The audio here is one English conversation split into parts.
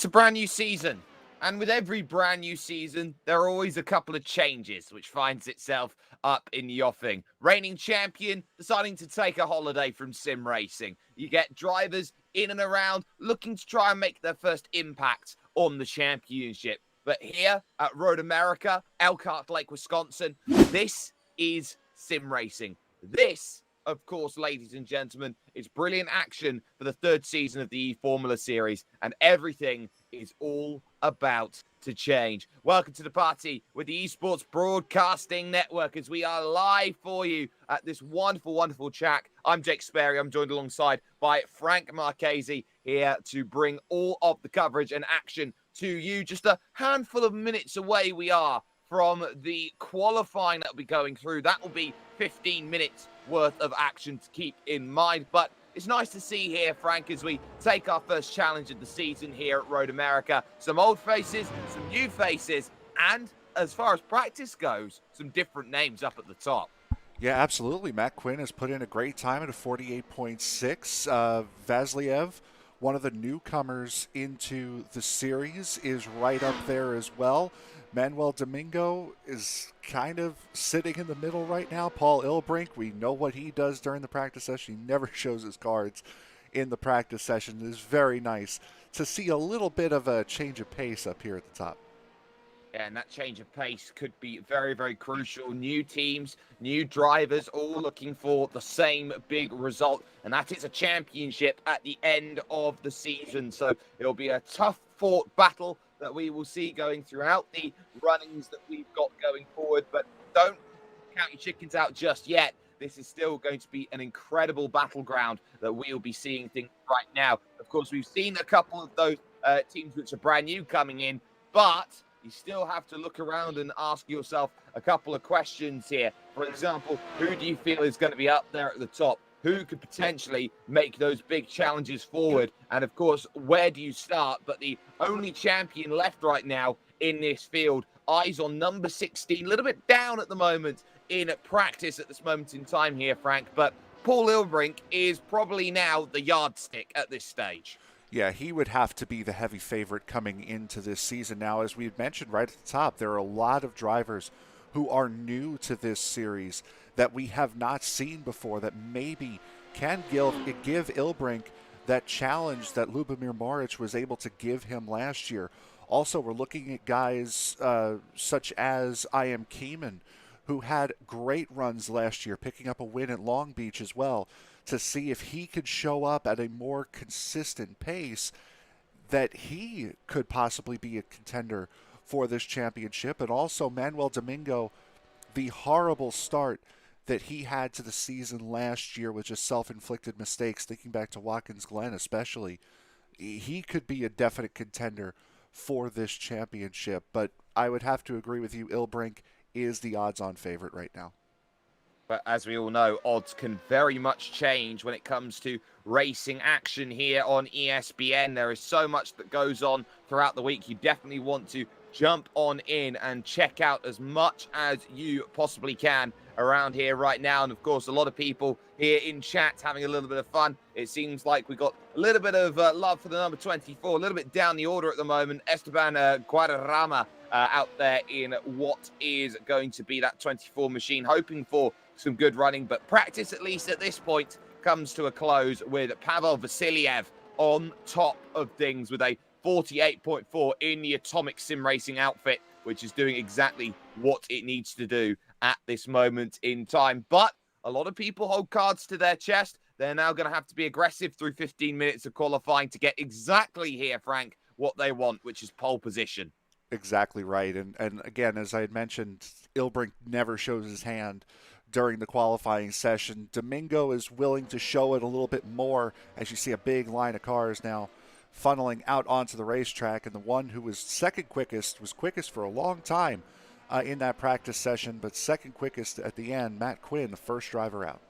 It's a brand new season. And with every brand new season, there are always a couple of changes, which finds itself up in the offing. Reigning champion deciding to take a holiday from sim racing. You get drivers in and around looking to try and make their first impact on the championship. But here at Road America, Elkhart Lake, Wisconsin, this is sim racing. This, of course, ladies and gentlemen, is brilliant action for the third season of the eFormula series, and everything is all about to change. Welcome to the party with the Esports Broadcasting Network as we are live for you at this wonderful, wonderful track. I'm Jake Sperry. I'm joined alongside by Frank Marchese here to bring all of the coverage and action to you. Just a handful of minutes away we are from the qualifying that will be going through. That will be 15 minutes worth of action to keep in mind. But it's nice to see here, Frank, as we take our first challenge of the season here at Road America. Some old faces, some new faces, and as far as practice goes, some different names up at the top. Yeah, absolutely. Matt Quinn has put in a great time at a 48.6. Vasiliev, one of the newcomers into the series, is right up there as well. Manuel Domingo is kind of sitting in the middle right now. Paul Ilbrink, we know what he does during the practice session. He never shows his cards in the practice session. It is very nice to see a little bit of a change of pace up here at the top. Yeah, and that change of pace could be very, very crucial. New teams, new drivers, all looking for the same big result, and that is a championship at the end of the season. So it'll be a tough-fought battle that we will see going throughout the runnings that we've got going forward. But don't count your chickens out just yet. This is still going to be an incredible battleground that we'll be seeing things right now. Of course, we've seen a couple of those teams which are brand new coming in, but you still have to look around and ask yourself a couple of questions here. For example, who do you feel is going to be up there at the top? Who could potentially make those big challenges forward? And of course, where do you start? But the only champion left right now in this field, eyes on number 16, a little bit down at the moment in practice at this moment in time here, Frank. But Paul Ilbrink is probably now the yardstick at this stage. Yeah, he would have to be the heavy favorite coming into this season. Now, as we mentioned right at the top, there are a lot of drivers who are new to this series that we have not seen before that maybe can give Ilbrink that challenge that Lubomir Moric was able to give him last year. Also, we're looking at guys such as I Am Keeman, who had great runs last year, picking up a win at Long Beach as well, to see if he could show up at a more consistent pace, that he could possibly be a contender for this championship. And also Manuel Domingo, the horrible start that he had to the season last year with just self-inflicted mistakes, thinking back to Watkins Glen especially, he could be a definite contender for this championship. But I would have to agree with you, Ilbrink is the odds-on favorite right now. But as we all know, odds can very much change when it comes to racing action here on ESPN. There is so much that goes on throughout the week. You definitely want to jump on in and check out as much as you possibly can around here right now. And of course, a lot of people here in chat having a little bit of fun. It seems like we got a little bit of love for the number 24, a little bit down the order at the moment. Esteban Guadarrama out there in what is going to be that 24 machine, hoping for some good running, but practice, at least at this point, comes to a close with Pavel Vasiliev on top of things with a 48.4 in the Atomic Sim Racing outfit, which is doing exactly what it needs to do at this moment in time. But a lot of people hold cards to their chest. They're now going to have to be aggressive through 15 minutes of qualifying to get exactly here, Frank, what they want, which is pole position. Exactly right. And again, as I had mentioned, Ilbrink never shows his hand during the qualifying session. Domingo is willing to show it a little bit more, as you see a big line of cars now funneling out onto the racetrack. And the one who was second quickest, was quickest for a long time in that practice session, but second quickest at the end, Matt Quinn, the first driver out.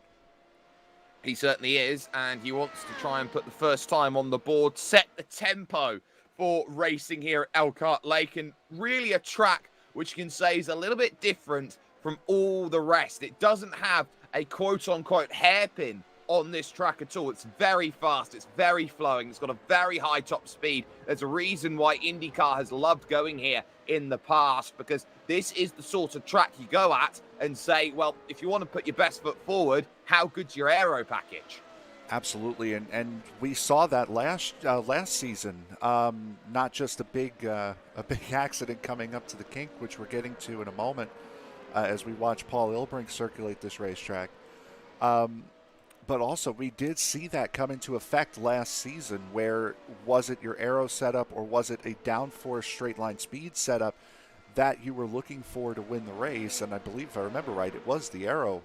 He certainly is, and he wants to try and put the first time on the board, set the tempo for racing here at Elkhart Lake, and really a track which you can say is a little bit different from all the rest. It doesn't have a quote-unquote hairpin on this track at all. It's very fast, it's very flowing, it's got a very high top speed. There's a reason why IndyCar has loved going here in the past, because this is the sort of track you go at and say, well, if you want to put your best foot forward, how good's your aero package? Absolutely, and we saw that last season. Not just a big accident coming up to the kink, which we're getting to in a moment, as we watch Paul Ilbrink circulate this racetrack. But also, we did see that come into effect last season, where was it your aero setup or was it a downforce straight line speed setup that you were looking for to win the race? And I believe, if I remember right, it was the aero.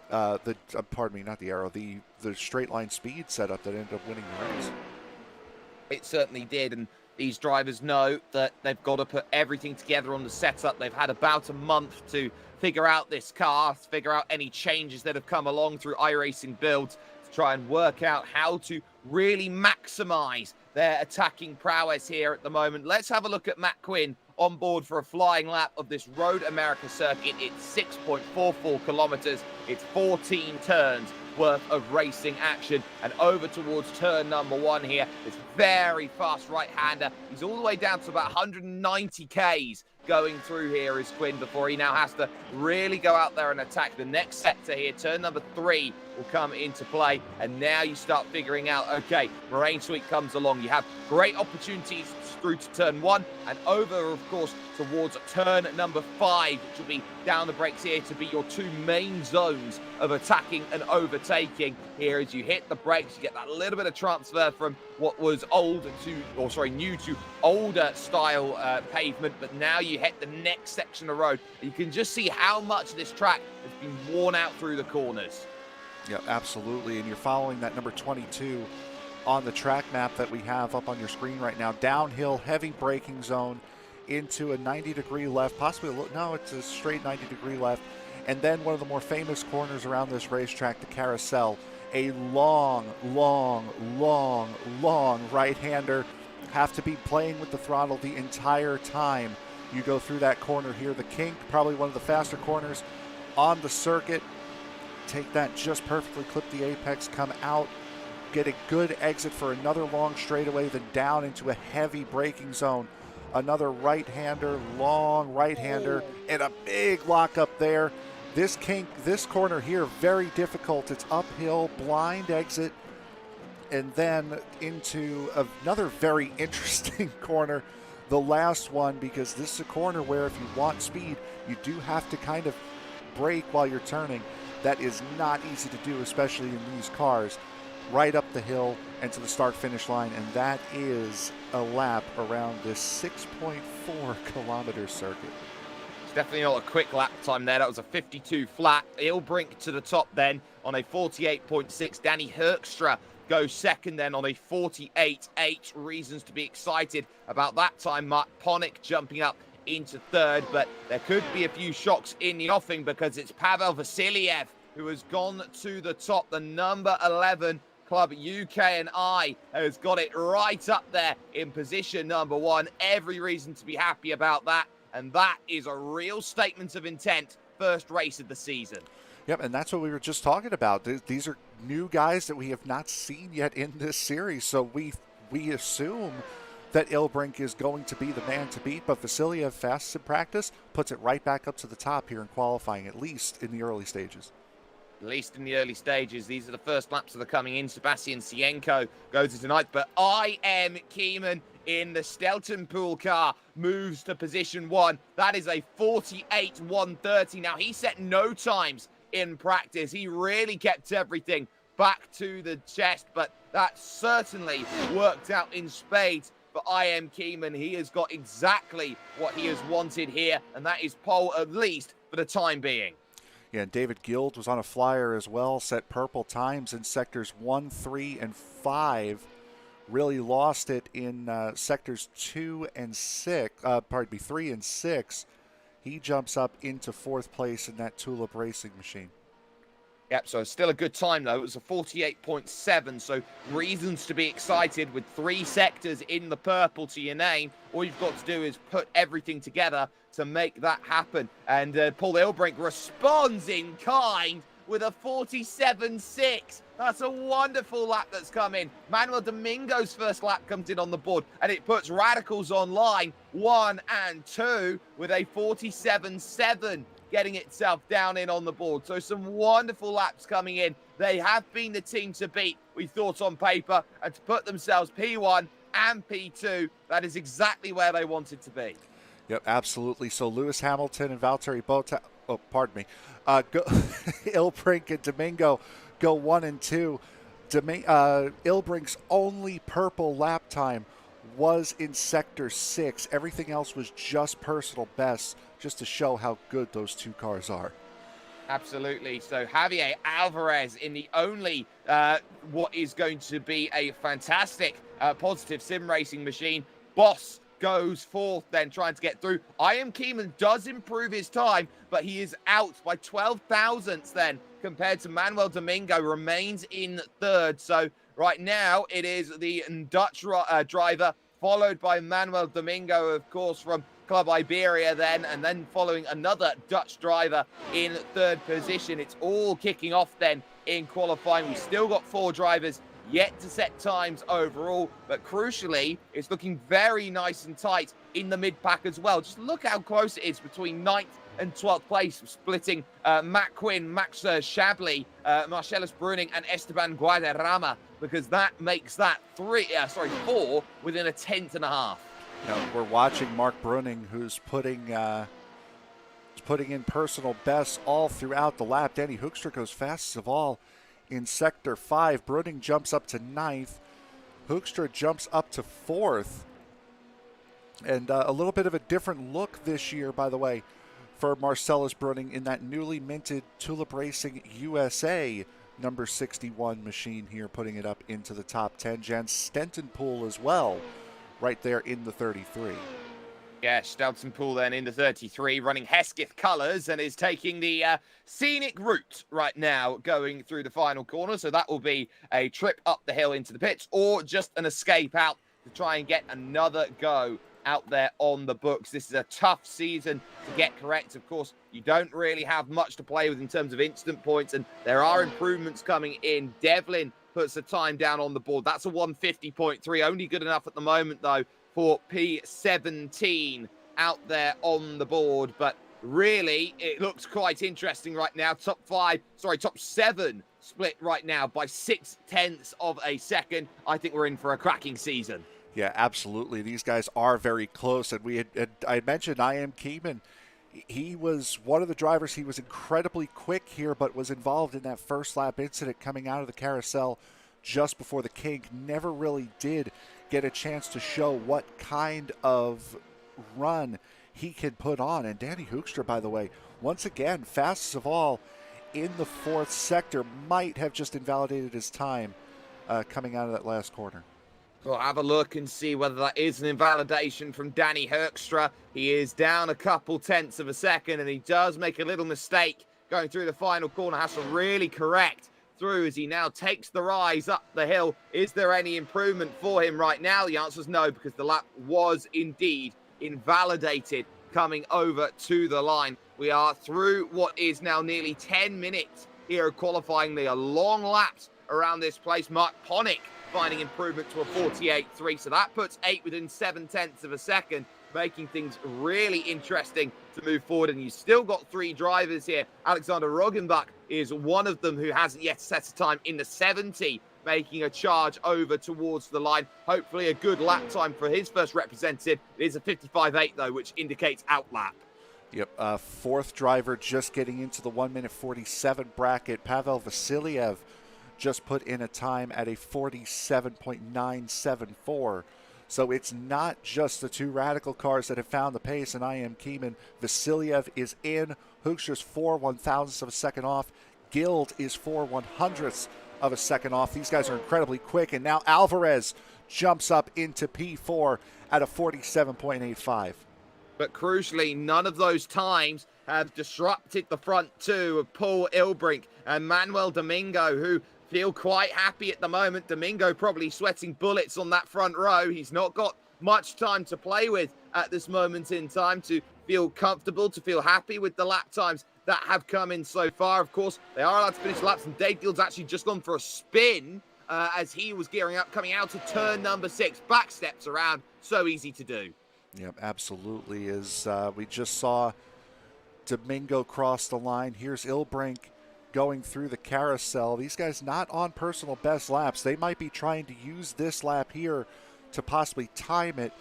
Pardon me, not the aero, the straight line speed setup that ended up winning the race. It certainly did, and these drivers know that they've got to put everything together on the setup. They've had about a month to figure out this car, figure out any changes that have come along through iRacing builds, to try and work out how to really maximize their attacking prowess here at the moment. Let's have a look at Matt Quinn on board for a flying lap of this Road America circuit. It's 6.44 kilometers. It's 14 turns worth of racing action, and over towards turn number 1 here. It's very fast right-hander. He's all the way down to about 190 Ks going through here is Quinn, before he now has to really go out there and attack the next sector here. Turn number 3 will come into play, and now you start figuring out, okay, Moraine Sweet comes along. You have great opportunities through to turn 1 and over, of course, towards turn number 5, which will be down the brakes here to be your 2 main zones of attacking and overtaking. Here, as you hit the brakes, you get that little bit of transfer from what was new to older style pavement, but now you hit the next section of road. You can just see how much this track has been worn out through the corners. Yeah, absolutely. And you're following that number 22 on the track map that we have up on your screen right now. Downhill, heavy braking zone into a 90-degree left, possibly it's a straight 90-degree left. And then one of the more famous corners around this racetrack, the carousel. A long right-hander. Have to be playing with the throttle the entire time you go through that corner here. The kink, probably one of the faster corners on the circuit. Take that just perfectly, clip the apex, come out, get a good exit for another long straightaway, then down into a heavy braking zone. Another right-hander, long right-hander, and a big lock up there. This kink, this corner here, very difficult. It's uphill, blind exit, and then into another very interesting corner, the last one, because this is a corner where if you want speed, you do have to kind of brake while you're turning. That is not easy to do, especially in these cars. Right up the hill and to the start-finish line, and that is a lap around this 6.4 kilometer circuit. It's definitely not a quick lap time there. That was a 52 flat. Ilbrink to the top then on a 48.6. Danny Herkstra goes second then on a 48.8. Reasons to be excited about that time. Mark Ponick jumping up into third, but there could be a few shocks in the offing, because it's Pavel Vasiliev who has gone to the top. The number 11 Club UK&I has got it right up there in position number 1. Every reason to be happy about that, and that is a real statement of intent. First race of the season. Yep, and that's what we were just talking about. These are new guys that we have not seen yet in this series, so we assume that Ilbrink is going to be the man to beat, but Vasiliev, fast in practice, puts it right back up to the top here in qualifying, at least in the early stages. At least in the early stages. These are the first laps that are coming in. Sebastian Sienko goes to tonight, but I Am Keeman in the Stelton Pool car moves to position 1. That is a 48.130. Now, he set no times in practice. He really kept everything back to the chest, but that certainly worked out in spades for I Am Keeman. He has got exactly what he has wanted here, and that is pole, at least for the time being. Yeah, and David Guild was on a flyer as well, set purple times in sectors 1, 3, and 5. Really lost it in sectors 3 and 6. He jumps up into 4th place in that Tulip Racing machine. Yep, so still a good time, though. It was a 48.7, so reasons to be excited with 3 sectors in the purple to your name. All you've got to do is put everything together to make that happen. And Paul Ilbrink responds in kind with a 47.6. That's a wonderful lap that's come in. Manuel Domingo's first lap comes in on the board, and it puts Radicals online 1 and 2 with a 47.7, getting itself down in on the board. So some wonderful laps coming in. They have been the team to beat, we thought on paper, and to put themselves P1 and P2, that is exactly where they wanted to be. Yep, absolutely. So Lewis Hamilton and Valtteri Bottas, Ilbrink and Domingo go 1 and 2. Ilbrink's only purple lap time was in Sector 6. Everything else was just personal bests, just to show how good those two cars are. Absolutely. So Javier Alvarez in the only, what is going to be a fantastic positive sim racing machine. Boss goes fourth then, trying to get through. Keeman does improve his time, but he is out by 12 thousandths then compared to Manuel Domingo, remains in third. So right now it is the Dutch driver, followed by Manuel Domingo, of course, from Club Iberia then, and then following another Dutch driver in third position. It's all kicking off then in qualifying. We've still got 4 drivers yet to set times overall, but crucially, it's looking very nice and tight in the mid-pack as well. Just look how close it is between 9th and 12th place, splitting Matt Quinn, Max Chablis, Marcellus Bruning, and Esteban Guadarrama, because that makes that 4 within a tenth and a half. Now, we're watching Mark Bruning, who's putting in personal bests all throughout the lap. Danny Hoekstra goes fastest of all in Sector 5. Bruning jumps up to 9th. Hoekstra jumps up to 4th. And a little bit of a different look this year, by the way, for Marcellus Bruning in that newly minted Tulip Racing USA number 61 machine here, putting it up into the top 10. Jan Stentonpool as well, right there in the 33. Yeah, Stelzenpool then in the 33, running Hesketh colours, and is taking the scenic route right now, going through the final corner. So that will be a trip up the hill into the pits, or just an escape out to try and get another go out there on the books. This is a tough season to get correct. Of course, you don't really have much to play with in terms of instant points, and there are improvements coming in. Devlin puts the time down on the board. That's a 150.3, only good enough at the moment, though, for P17 out there on the board. But really, it looks quite interesting right now. Top 7 split right now by 0.6 of a second. I think we're in for a cracking season. Yeah, absolutely. These guys are very close. And I mentioned Keeman. He was one of the drivers. He was incredibly quick here, but was involved in that first lap incident coming out of the carousel just before the kink. Never really did get a chance to show what kind of run he could put on. And Danny Hoekstra, by the way, once again, fastest of all in the 4th sector, might have just invalidated his time coming out of that last corner. We'll have a look and see whether that is an invalidation from Danny Hoekstra. He is down a couple tenths of a second, and he does make a little mistake going through the final corner. Has to really correct through as he now takes the rise up the hill. Is there any improvement for him right now? The answer is no, because the lap was indeed invalidated coming over to the line. We are through what is now nearly 10 minutes here of qualifying. They are long laps around this place. Mark Ponick finding improvement to a 48.3, so that puts 8 within 0.7 of a second, making things really interesting to move forward. And you still got 3 drivers here. Alexander Roggenbach is one of them who hasn't yet set a time in the 70, making a charge over towards the line. Hopefully a good lap time for his first representative. It is a 55.8 though, which indicates outlap. Yep, 4th driver just getting into the 1 minute 47 bracket. Pavel Vasiliev just put in a time at a 47.974. So it's not just the 2 Radical cars that have found the pace, and Keeman. Vasiliev is in. Hoekstra's 4 1,000ths of a second off. Guild is 4 100ths of a second off. These guys are incredibly quick, and now Alvarez jumps up into P4 at a 47.85. But crucially, none of those times have disrupted the front 2 of Paul Ilbrink and Manuel Domingo, who feel quite happy at the moment. Domingo probably sweating bullets on that front row. He's not got much time to play with at this moment in time to feel comfortable, to feel happy with the lap times that have come in so far. Of course, they are allowed to finish laps, and Dave Gill's actually just gone for a spin as he was gearing up, coming out to turn number 6. Back steps around, so easy to do. Yep, absolutely. As we just saw Domingo cross the line. Here's Ilbrink going through the carousel. These guys not on personal best laps. They might be trying to use this lap here to possibly time it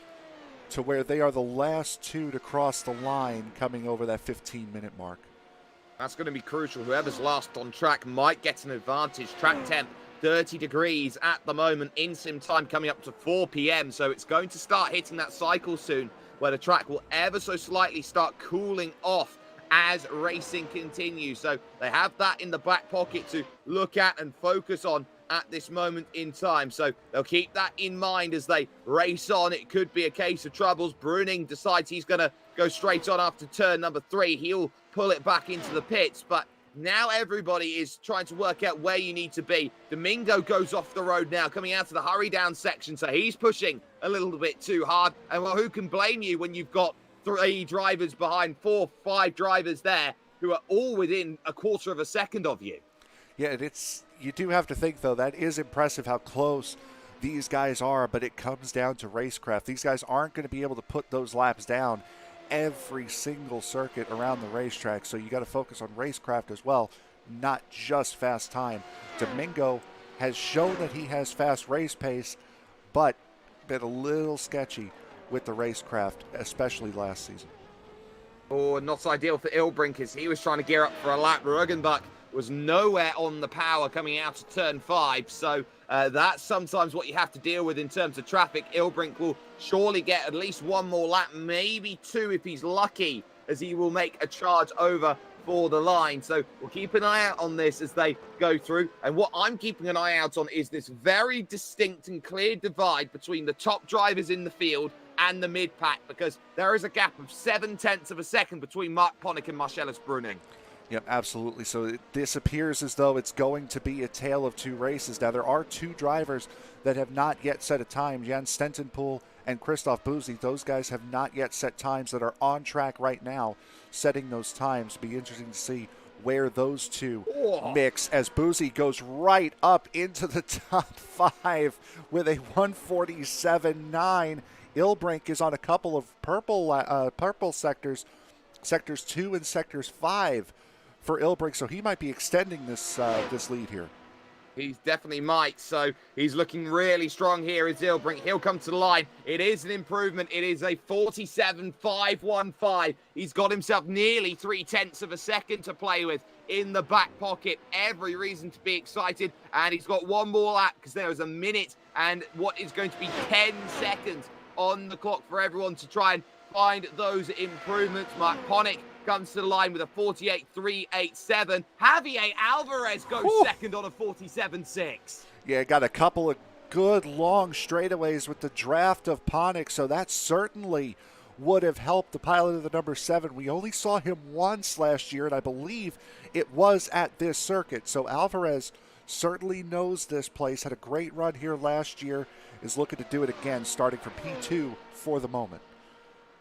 to where they are the last 2 to cross the line coming over that 15-minute mark. That's going to be crucial. Whoever's last on track might get an advantage. Track temp, 30 degrees at the moment. In sim time coming up to 4 p.m. So it's going to start hitting that cycle soon where the track will ever so slightly start cooling off as racing continues. So they have that in the back pocket to look at and focus on at this moment in time. So they'll keep that in mind as they race on. It could be a case of troubles. Bruning decides he's going to go straight on after turn number 3. He'll pull it back into the pits, but now everybody is trying to work out where you need to be. Domingo goes off the road now, coming out of the hurry down section, so he's pushing a little bit too hard. And well, who can blame you when you've got 3 drivers behind 4, 5 drivers there who are all within a quarter of a second of you? Yeah, and you do have to think, though, that is impressive how close these guys are, but it comes down to racecraft. These guys aren't going to be able to put those laps down every single circuit around the racetrack, so you got to focus on racecraft as well, not just fast time. Domingo has shown that he has fast race pace, but been a little sketchy with the racecraft, especially last season. Oh, not ideal for Ilbrink as he was trying to gear up for a lap. Ruggenbach was nowhere on the power coming out of turn 5, so that's sometimes what you have to deal with in terms of traffic. Ilbrink will surely get at least 1 more lap, maybe 2 if he's lucky, as he will make a charge over for the line. So we'll keep an eye out on this as they go through. And what I'm keeping an eye out on is this very distinct and clear divide between the top drivers in the field and the mid-pack, because there is a gap of 0.7 of a second between Mark Ponick and Marcellus Bruning. Yep, absolutely. So this appears as though it's going to be a tale of 2 races. Now, there are 2 drivers that have not yet set a time, Jens Stentenpool and Christoph Busi. Those guys have not yet set times that are on track right now, setting those times. Be interesting to see where those 2 mix as Busi goes right up into the top 5 with a 147.9. Ilbrink is on a couple of purple sectors, sectors 2 and sectors 5 for Ilbrink, so he might be extending this lead here. He definitely might, so he's looking really strong here as Ilbrink. He'll come to the line. It is an improvement. It is a 47.515. He's got himself nearly 0.3 of a second to play with in the back pocket. Every reason to be excited, and he's got 1 more lap because there is a minute and what is going to be 10 seconds on the clock for everyone to try and find those improvements. Mark Ponick comes to the line with a 48.387. Javier Alvarez goes second on a 47.6. Yeah, got a couple of good long straightaways with the draft of Ponick, so that certainly would have helped the pilot of the number 7. We only saw him once last year, and I believe it was at this circuit. So Alvarez certainly knows this place, had a great run here last year, is looking to do it again, starting from P2 for the moment.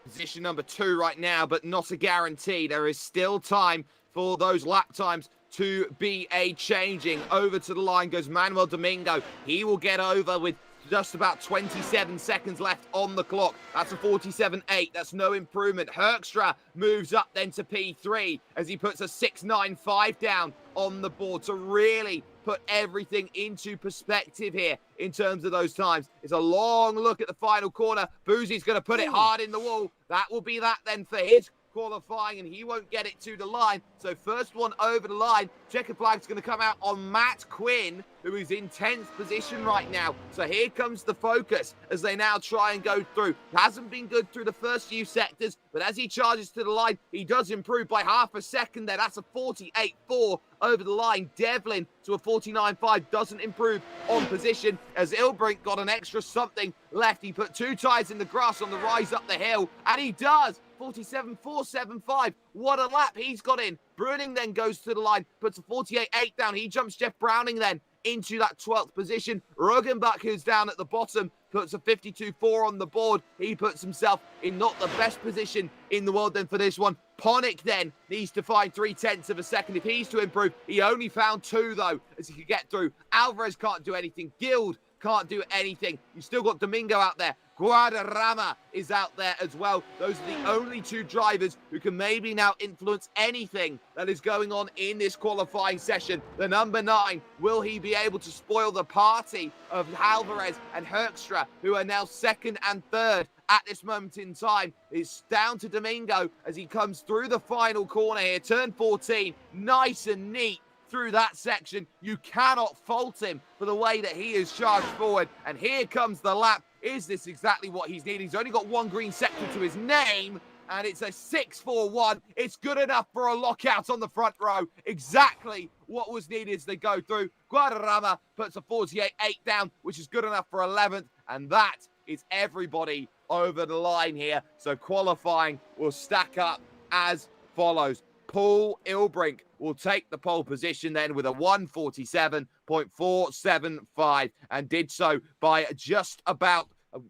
Position number 2 right now, but not a guarantee. There is still time for those lap times to be changing. Over to the line goes Manuel Domingo. He will get over with just about 27 seconds left on the clock. That's a 47.8. That's no improvement. Herkstra moves up then to P3 as he puts a 6.95 down on the board to really put everything into perspective here in terms of those times. It's a long look at the final corner. Busi's going to put it hard in the wall. That will be that then for his qualifying, and he won't get it to the line. So first one over the line. Checkered flag's going to come out on Matt Quinn, who is in 10th position right now. So here comes the focus as they now try and go through. Hasn't been good through the first few sectors, but as he charges to the line, he does improve by half a second there. That's a 48.4 over the line. Devlin to a 49.5 doesn't improve on position as Ilbrink got an extra something left. He put 2 tires in the grass on the rise up the hill, and he does. 47.475. What a lap he's got in. Bruning then goes to the line, puts a 48.8 down. He jumps Jeff Browning then into that 12th position. Ruggenbach, who's down at the bottom, puts a 52.4 on the board. He puts himself in not the best position in the world then for this one. Ponic then needs to find 0.3 of a second if he's to improve. He only found 2, though, as he could get through. Alvarez can't do anything. Guild can't do anything. You've still got Domingo out there. Guadarrama is out there as well. Those are the only 2 drivers who can maybe now influence anything that is going on in this qualifying session. The number 9, will he be able to spoil the party of Alvarez and Hoekstra, who are now 2nd and 3rd at this moment in time? It's down to Domingo as he comes through the final corner here. Turn 14, nice and neat through that section. You cannot fault him for the way that he is charged forward. And here comes the lap. Is this exactly what he's needing? He's only got 1 green sector to his name, and it's a 6-4-1. It's good enough for a lockout on the front row. Exactly what was needed as they go through. Guadarrama puts a 48-8 down, which is good enough for 11th, and that is everybody over the line here. So qualifying will stack up as follows. Paul Ilbrink will take the pole position then with a 1:47.475 and did so by just about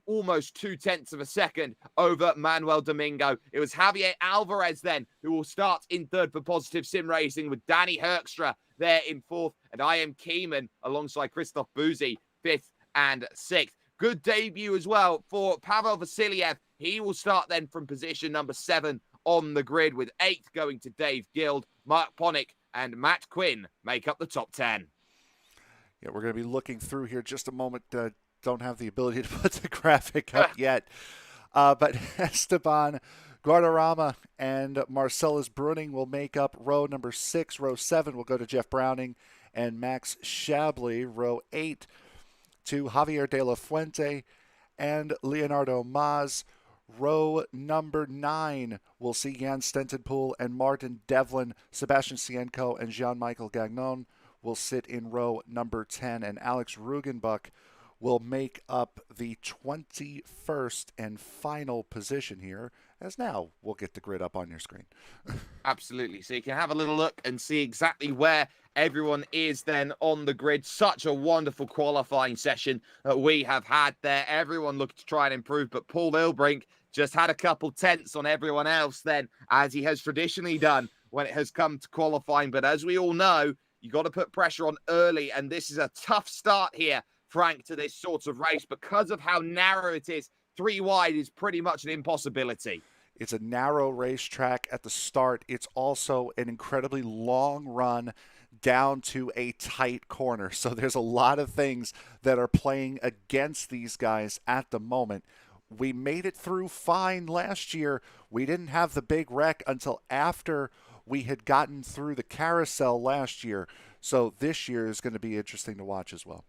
almost 0.2 of a second over Manuel Domingo. It was Javier Alvarez then who will start in 3rd for Positive Sim Racing, with Danny Hoekstra there in 4th, and I am Keeman alongside Christoph Bouzy 5th and 6th. Good debut as well for Pavel Vasiliev. He will start then from position number 7 on the grid, with 8th going to Dave Guild. Mark Ponic and Matt Quinn make up the top 10. Yeah, we're going to be looking through here just a moment. Don't have the ability to put the graphic up yet. But Esteban Guadarrama and Marcellus Bruning will make up row number 6. Row 7 will go to Jeff Browning and Max Shabley. Row 8 to Javier De La Fuente and Leonardo Maz. Row number 9 will see Jan Stentenpool and Martin Devlin. Sebastian Sienko and Jean-Michel Gagnon will sit in row number 10, and Alex Rugenbuck will make up the 21st and final position here, as now we'll get the grid up on your screen. Absolutely. So you can have a little look and see exactly where everyone is then on the grid. Such a wonderful qualifying session that we have had there. Everyone looking to try and improve, but Paul Ilbrink just had a couple tenths on everyone else then, as he has traditionally done when it has come to qualifying. But as we all know, you got to put pressure on early, and this is a tough start here, Frank, to this sort of race because of how narrow it is. 3 wide is pretty much an impossibility. It's a narrow racetrack at the start. It's also an incredibly long run down to a tight corner. So there's a lot of things that are playing against these guys at the moment. We made it through fine last year. We didn't have the big wreck until after we had gotten through the carousel last year. So this year is going to be interesting to watch as well.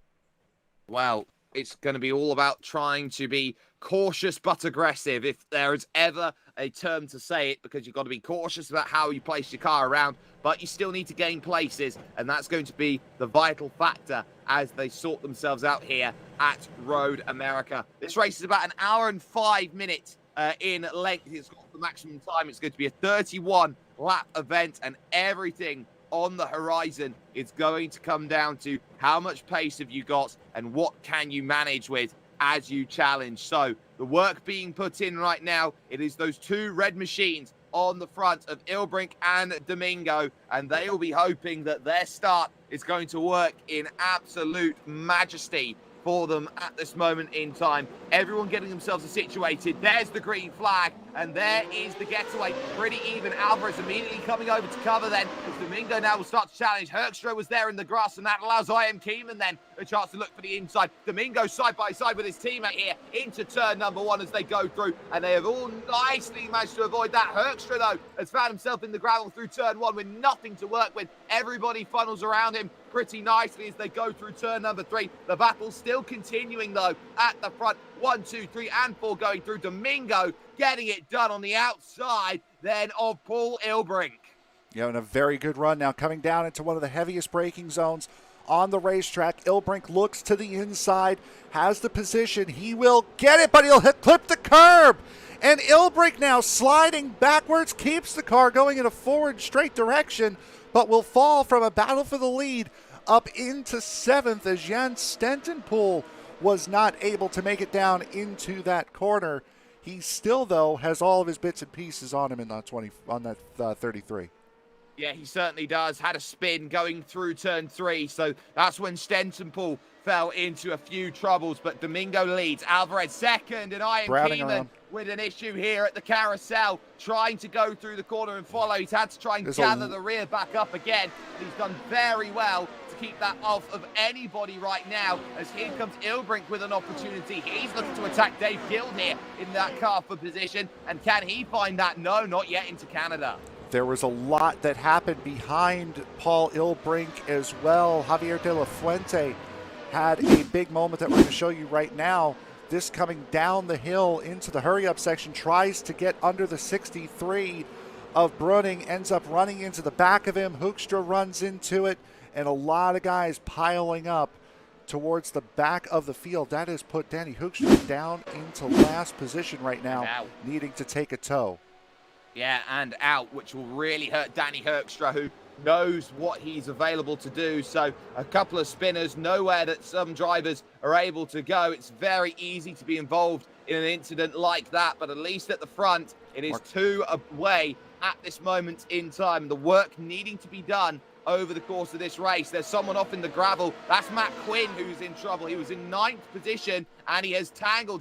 Well, it's going to be all about trying to be cautious but aggressive, if there is ever a term to say it, because you've got to be cautious about how you place your car around, but you still need to gain places, and that's going to be the vital factor as they sort themselves out here at Road America. This race is about an hour and 5 minutes in length. It's got the maximum time. It's going to be a 31-lap event, and everything on the horizon is going to come down to how much pace have you got and what can you manage with as you challenge. So the work being put in right now, it is those 2 red machines on the front of Ilbrink and Domingo, and they will be hoping that their start is going to work in absolute majesty for them at this moment in time. Everyone getting themselves situated. There's the green flag, and there is the getaway. Pretty even. Alvarez immediately coming over to cover then, as Domingo now will start to challenge. Hoekstra was there in the grass, and that allows I Am Keeman then a chance to look for the inside. Domingo side by side with his teammate here into turn number 1 as they go through, and they have all nicely managed to avoid that. Hoekstra, though, has found himself in the gravel through turn 1 with nothing to work with. Everybody funnels around him pretty nicely as they go through turn number 3. The battle still continuing, though, at the front. 1, 2, 3, and 4 going through. Domingo getting it done on the outside then of Paul Ilbrink. Yeah, and a very good run now coming down into one of the heaviest braking zones on the racetrack. Ilbrink looks to the inside, has the position. He will get it, but he'll clip the curb. And Ilbrink now sliding backwards, keeps the car going in a forward straight direction, but will fall from a battle for the lead up into 7th as Jan Stentenpool was not able to make it down into that corner. He still, though, has all of his bits and pieces on him in that 33. Yeah, he certainly does. Had a spin going through turn 3, so that's when Stentonpool fell into a few troubles, but Domingo leads. Alvarez second, and I am Keeman with an issue here at the carousel, trying to go through the corner and follow. He's had to try and gather the rear back up again, and he's done very well to keep that off of anybody right now, as here comes Ilbrink with an opportunity. He's looking to attack Dave Guild here in that car for position, and can he find that? No, not yet, into Canada. There was a lot that happened behind Paul Ilbrink as well. Javier De La Fuente had a big moment that we're going to show you right now. This coming down the hill into the hurry-up section, tries to get under the 63 of Bruning, ends up running into the back of him. Hoekstra runs into it, and a lot of guys piling up towards the back of the field. That has put Danny Hoekstra down into last position right now, needing to take a tow. Yeah, and out, which will really hurt Danny Hoekstra, who knows what he's available to do. So a couple of spinners, nowhere that some drivers are able to go. It's very easy to be involved in an incident like that, but at least at the front, it is 2 away at this moment in time. The work needing to be done over the course of this race. There's someone off in the gravel. That's Matt Quinn who's in trouble. He was in 9th position, and he has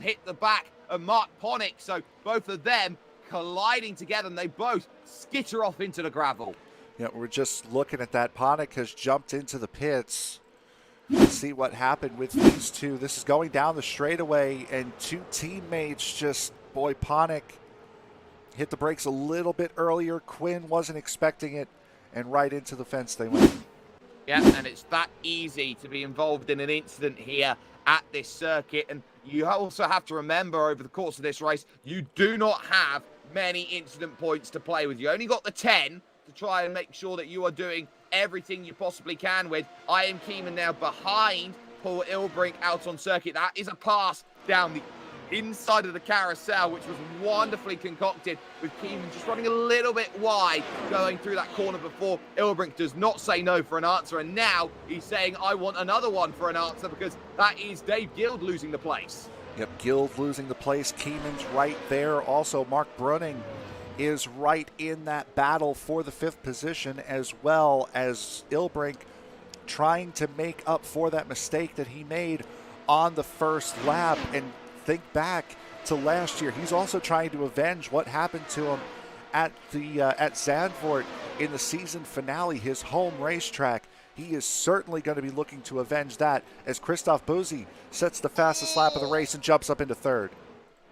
hit the back of Mark Ponick. So both of them colliding together, and they both skitter off into the gravel. Yeah, we're just looking at that. Ponick has jumped into the pits. Let's see what happened with these two. This is going down the straightaway, and 2 teammates just, boy, Ponick hit the brakes a little bit earlier. Quinn wasn't expecting it, and right into the fence they went. Yeah, and it's that easy to be involved in an incident here at this circuit. And you also have to remember, over the course of this race, you do not have many incident points to play with. You only got the 10 to try and make sure that you are doing everything you possibly can with. I am Keeman now behind Paul Ilbrink out on circuit. That is a pass down the inside of the carousel, which was wonderfully concocted, with Keeman just running a little bit wide going through that corner before. Ilbrink does not say no for an answer, and now he's saying, I want another one for an answer, because that is Dave Guild losing the place. Yep, Guild losing the place. Keeman's right there. Also, Mark Bruning is right in that battle for the 5th position, as well as Ilbrink trying to make up for that mistake that he made on the first lap. And think back to last year, he's also trying to avenge what happened to him at Zandvoort in the season finale, his home racetrack. He is certainly going to be looking to avenge that, as Christoph Buzzi sets the fastest lap of the race and jumps up into 3rd.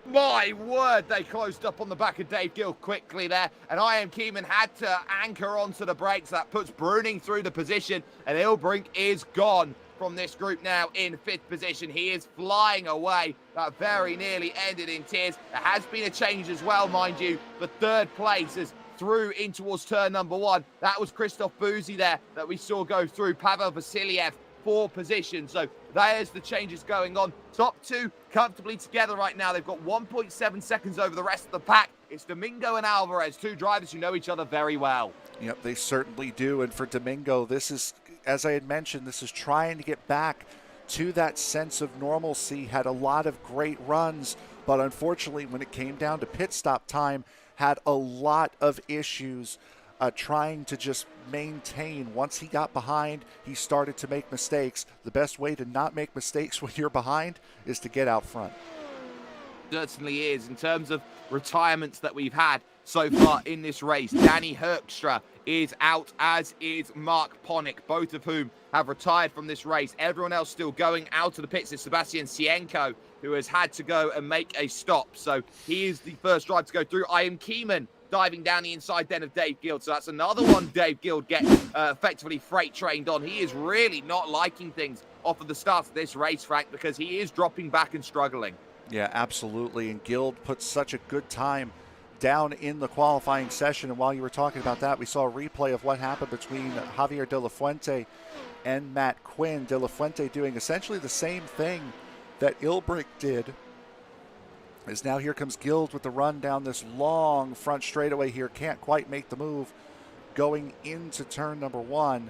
My word, they closed up on the back of Dave Gill quickly there, and I am Keeman had to anchor onto the brakes. That puts Bruning through the position, and Ilbrink is gone from this group now in 5th position. He is flying away. That very nearly ended in tears. There has been a change as well, mind you, for 3rd place as through in towards turn number 1. That was Christoph Buzzi there that we saw go through. Pavel Vasiliev 4 position. So there's the changes going on. Top 2 comfortably together right now. They've got 1.7 seconds over the rest of the pack. It's Domingo and Alvarez, 2 drivers who know each other very well. Yep, they certainly do. And for Domingo, this is, as I had mentioned, this is trying to get back to that sense of normalcy. Had a lot of great runs, but unfortunately, when it came down to pit stop time, had a lot of issues trying to just maintain. Once he got behind, he started to make mistakes. The best way to not make mistakes when you're behind is to get out front. Certainly is. In terms of retirements that we've had so far in this race, Danny Hoekstra is out, as is Mark Ponick, both of whom have retired from this race. Everyone else still going out of the pits is Sebastian Sienko, who has had to go and make a stop. So he is the first driver to go through. I am Keeman diving down the inside then of Dave Guild. So that's another one Dave Guild gets effectively freight trained on. He is really not liking things off of the start of this race, Frank, because he is dropping back and struggling. Yeah, absolutely. And Guild put such a good time down in the qualifying session. And while you were talking about that, we saw a replay of what happened between Javier De La Fuente and Matt Quinn. De La Fuente doing essentially the same thing that Ilbrink did. As now here comes Guild with the run down this long front straightaway here. Can't quite make the move going into turn number 1.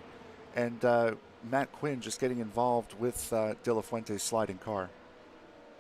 And Matt Quinn just getting involved with De La Fuente's sliding car.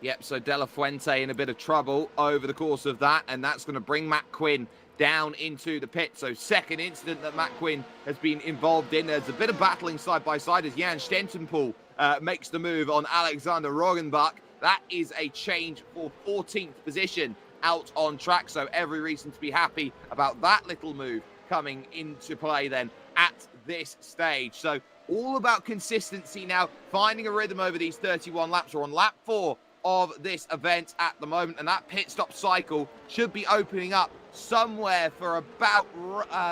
Yep, so De La Fuente in a bit of trouble over the course of that, and that's going to bring Matt Quinn down into the pit. So second incident that Matt Quinn has been involved in. There's a bit of battling side by side as Jan Stentenpool makes the move on Alexander Roggenbach. That is a change for 14th position out on track, so every reason to be happy about that little move coming into play then at this stage. So all about consistency now, finding a rhythm over these 31 laps. We're on lap 4 of this event at the moment, and that pit stop cycle should be opening up somewhere for about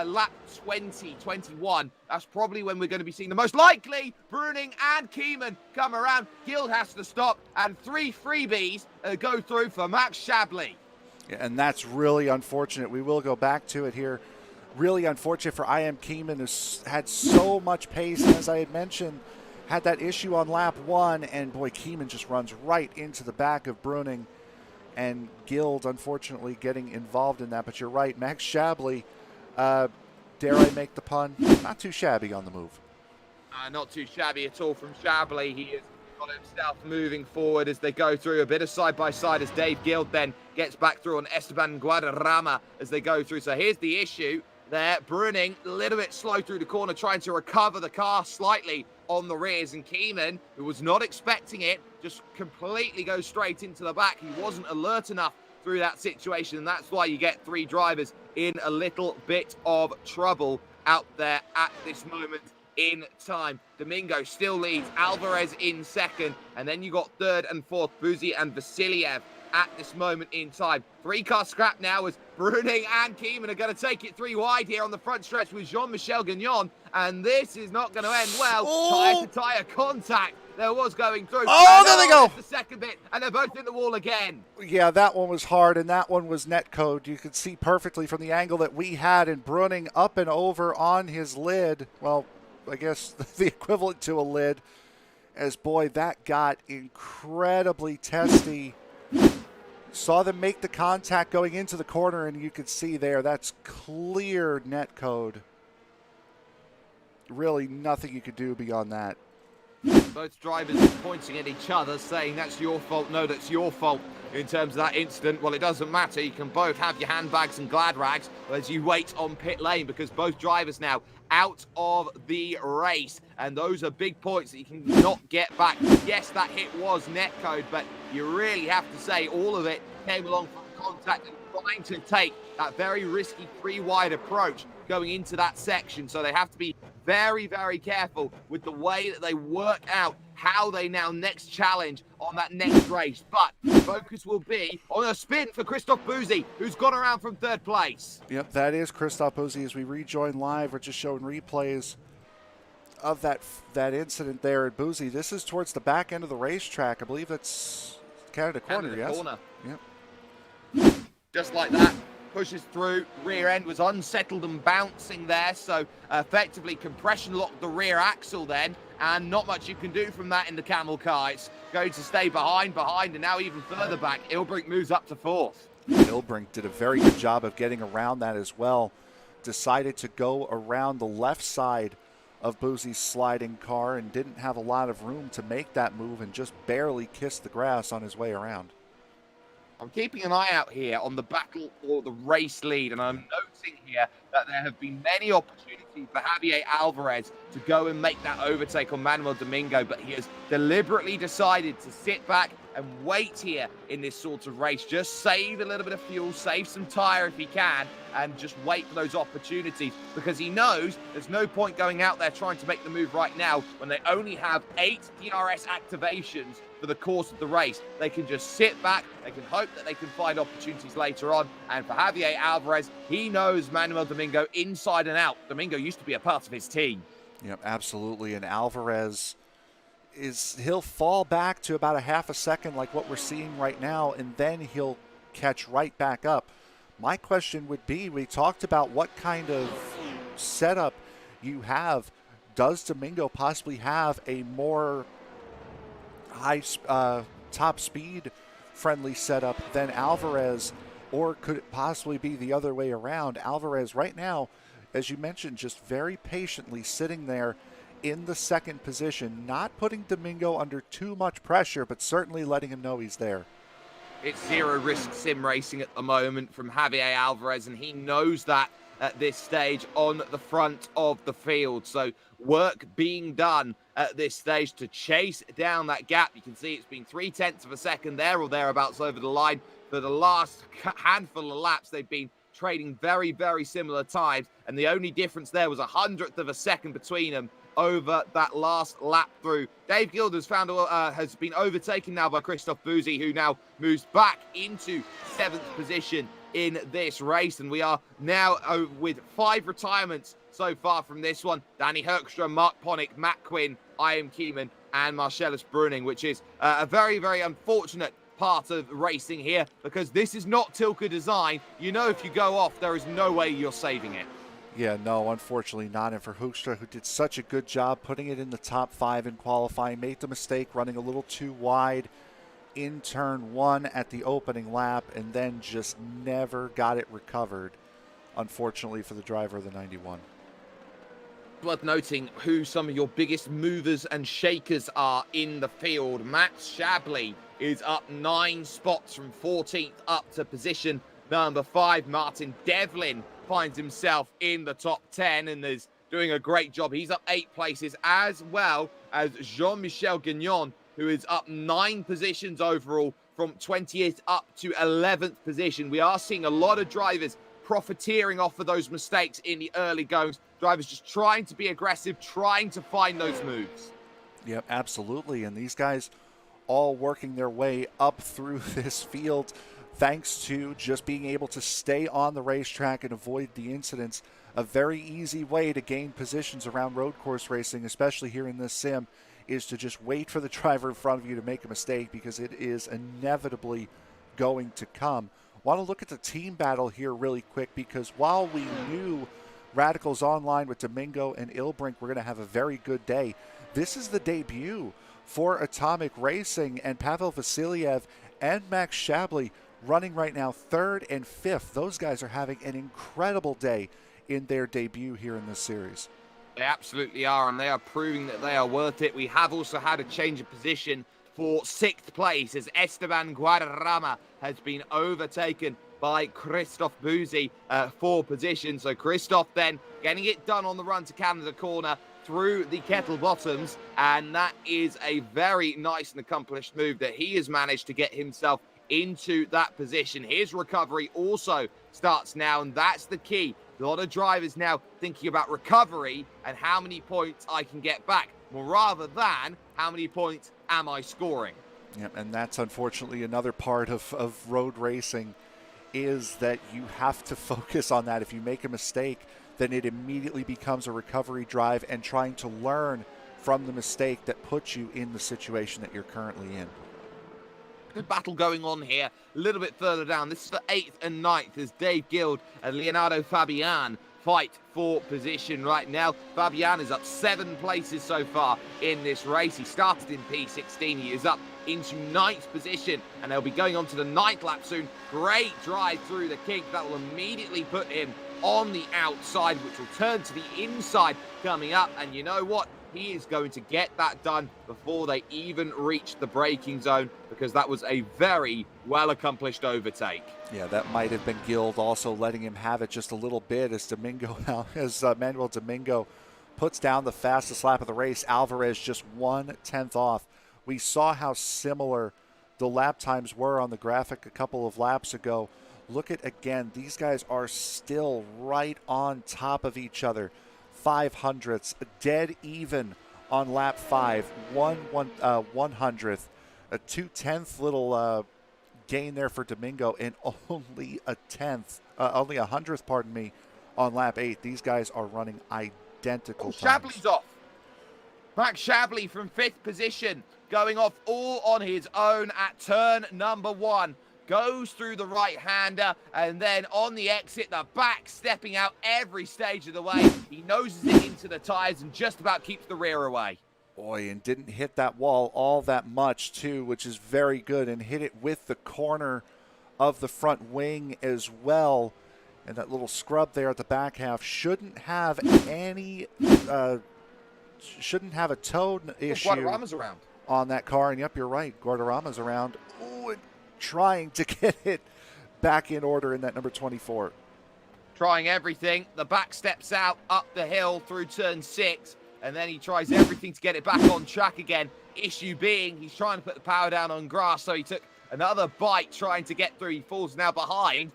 lap 20, 21. That's probably when we're going to be seeing the most likely Bruning and Keeman come around. Guild has to stop, and 3 freebies go through for Max Shabley. Yeah, and that's really unfortunate. We will go back to it here. Really unfortunate for I.M. Keeman, who's had so much pace, and as I had mentioned, had that issue on lap 1, and boy, Keeman just runs right into the back of Bruning, and Guild, unfortunately, getting involved in that. But you're right, Max Shabley, dare I make the pun, not too shabby on the move. Not too shabby at all from Shabley. He has got himself moving forward as they go through a bit of side-by-side as Dave Guild then gets back through on Esteban Guadarrama as they go through. So here's the issue there. Bruning a little bit slow through the corner, trying to recover the car slightly on the rears, and Keeman, who was not expecting it, just completely goes straight into the back. He wasn't alert enough through that situation, and that's why you get 3 drivers in a little bit of trouble out there at this moment in time. Domingo still leads, Alvarez in second, and then you got third and fourth, Buzi and Vasiliev at this moment in time. 3-car scrap now as Bruning and Keeman are going to take it 3 wide here on the front stretch with Jean-Michel Gagnon, and this is not going to end well. Tyre-to-tyre contact there was going through. Oh, there they go. The second bit, and they're both in the wall again. Yeah, that one was hard, and that one was netcode. You could see perfectly from the angle that we had, and Bruning up and over on his lid. Well, I guess the equivalent to a lid, as boy, that got incredibly testy. Saw them make the contact going into the corner, and you could see there, that's clear netcode. Really nothing you could do beyond that. Both drivers are pointing at each other, saying that's your fault, no, that's your fault in terms of that incident. Well, it doesn't matter. You can both have your handbags and glad rags as you wait on pit lane, because both drivers now out of the race, and those are big points that you can not get back. Yes, that hit was netcode, but you really have to say all of it came along from contact and trying to take that very risky 3-wide approach going into that section. So they have to be very, very careful with the way that they work out how they now next challenge on that next race. But the focus will be on a spin for Christophe Buzi, who's gone around from 3rd place. Yep, that is Christophe Buzi. As we rejoin live, we're just showing replays of that incident there at Buzi. This is towards the back end of the racetrack. I believe that's Canada Corner, yes? Corner. Yep. Just like that. Pushes through, rear end was unsettled and bouncing there, so effectively compression locked the rear axle then, and not much you can do from that in the camel car. It's going to stay behind, and now even further back. Ilbrink moves up to 4th. Ilbrink did a very good job of getting around that as well. Decided to go around the left side of Buzi's sliding car and didn't have a lot of room to make that move and just barely kissed the grass on his way around. I'm keeping an eye out here on the battle for the race lead, and I'm noting here that there have been many opportunities for Javier Alvarez to go and make that overtake on Manuel Domingo, but he has deliberately decided to sit back and wait here in this sort of race. Just save a little bit of fuel, save some tyre if he can, and just wait for those opportunities, because he knows there's no point going out there trying to make the move right now when they only have 8 DRS activations for the course of the race. They can just sit back, they can hope that they can find opportunities later on, and for Javier Alvarez, he knows Manuel Domingo inside and out. Domingo used to be a part of his team. Yep, absolutely, and Alvarez he'll fall back to about a half a second like what we're seeing right now, and then he'll catch right back up. My question would be, we talked about what kind of setup you have. Does Domingo possibly have a more high top speed friendly setup than Alvarez, or could it possibly be the other way around? Alvarez right now, as you mentioned, just very patiently sitting there in the second position, not putting Domingo under too much pressure, but certainly letting him know he's there. It's zero risk sim racing at the moment from Javier Alvarez, and he knows that at this stage on the front of the field. So work being done at this stage to chase down that gap. You can see it's been 0.3 of a second there or thereabouts over the line for the last handful of laps. They've been trading very, very similar times, and the only difference there was 100th of a second between them over that last lap through. Dave Guild has been overtaken now by Christophe Bouzy, who now moves back into 7th position in this race. And we are now with 5 retirements so far from this one. Danny Herkstrom, Mark Ponick, Matt Quinn, Ian Kieman, and Marcellus Bruning, which is a very, very unfortunate part of racing here, because this is not Tilke design. You know, if you go off, there is no way you're saving it. Yeah, no, unfortunately not. And for Hoekstra, who did such a good job putting it in the top 5 in qualifying, made the mistake running a little too wide in turn 1 at the opening lap, and then just never got it recovered, unfortunately, for the driver of the 91. Worth noting who some of your biggest movers and shakers are in the field. Max Shabley is up 9 spots from 14th up to position number 5. Martin Devlin finds himself in the top 10 and is doing a great job. He's up 8 places, as well as Jean-Michel Gagnon, who is up 9 positions overall from 20th up to 11th position. We are seeing a lot of drivers profiteering off of those mistakes in the early goings. Drivers just trying to be aggressive, trying to find those moves. Yep, absolutely. And these guys all working their way up through this field thanks to just being able to stay on the racetrack and avoid the incidents. A very easy way to gain positions around road course racing, especially here in this sim, is to just wait for the driver in front of you to make a mistake, because it is inevitably going to come. Want to look at the team battle here really quick, because while we knew Radicals Online with Domingo and Ilbrink were going to have a very good day, this is the debut for Atomic Racing, and Pavel Vasiliev and Max Shabley running right now 3rd and 5th. Those guys are having an incredible day in their debut here in this series. They absolutely are, and they are proving that they are worth it. We have also had a change of position for 6th place, as Esteban Guadarrama has been overtaken by Christophe Bouzy for position. So Christophe then getting it done on the run to Canada Corner through the Kettle Bottoms, and that is a very nice and accomplished move that he has managed to get himself into that position. His recovery also starts now, and that's the key. A lot of drivers now thinking about recovery and how many points I can get back, more rather than how many points am I scoring. Yep, and that's unfortunately another part of road racing, is that you have to focus on that. If you make a mistake, then it immediately becomes a recovery drive and trying to learn from the mistake that puts you in the situation that you're currently in. Good battle going on here a little bit further down. This is for 8th and 9th as Dave Guild and Leonardo Fabian fight for position right now. Fabian is up 7 places so far in this race. He started in P16. He is up into 9th position, and they'll be going on to the 9th lap soon. Great drive through the kink. That will immediately put him on the outside, which will turn to the inside coming up. And you know what? He is going to get that done before they even reach the braking zone, because that was a very well-accomplished overtake. Yeah, that might have been Guild also letting him have it just a little bit as Manuel Domingo puts down the fastest lap of the race. Alvarez just 1/10 off. We saw how similar the lap times were on the graphic a couple of laps ago. Look at, again, these guys are still right on top of each other. 500ths, dead even on lap 5, 100th, a 2/10 little gain there for Domingo, and only a 100th, pardon me, on lap 8. These guys are running identical times. Shabley's off. Max Shabley from 5th position, going off all on his own at turn number 1. Goes through the right-hander, and then on the exit, the back stepping out every stage of the way. He noses it into the tires and just about keeps the rear away. Boy, and didn't hit that wall all that much, too, which is very good, and hit it with the corner of the front wing as well. And that little scrub there at the back half shouldn't have any shouldn't have a toe issue Guadarrama's around. on that car. And yep, you're right. Guadarrama's around. Ooh, and trying to get it back in order in that number 24. Trying everything. The back steps out up the hill through turn 6. And then he tries everything to get it back on track again. Issue being, he's trying to put the power down on grass. So he took another bite trying to get through. He falls now behind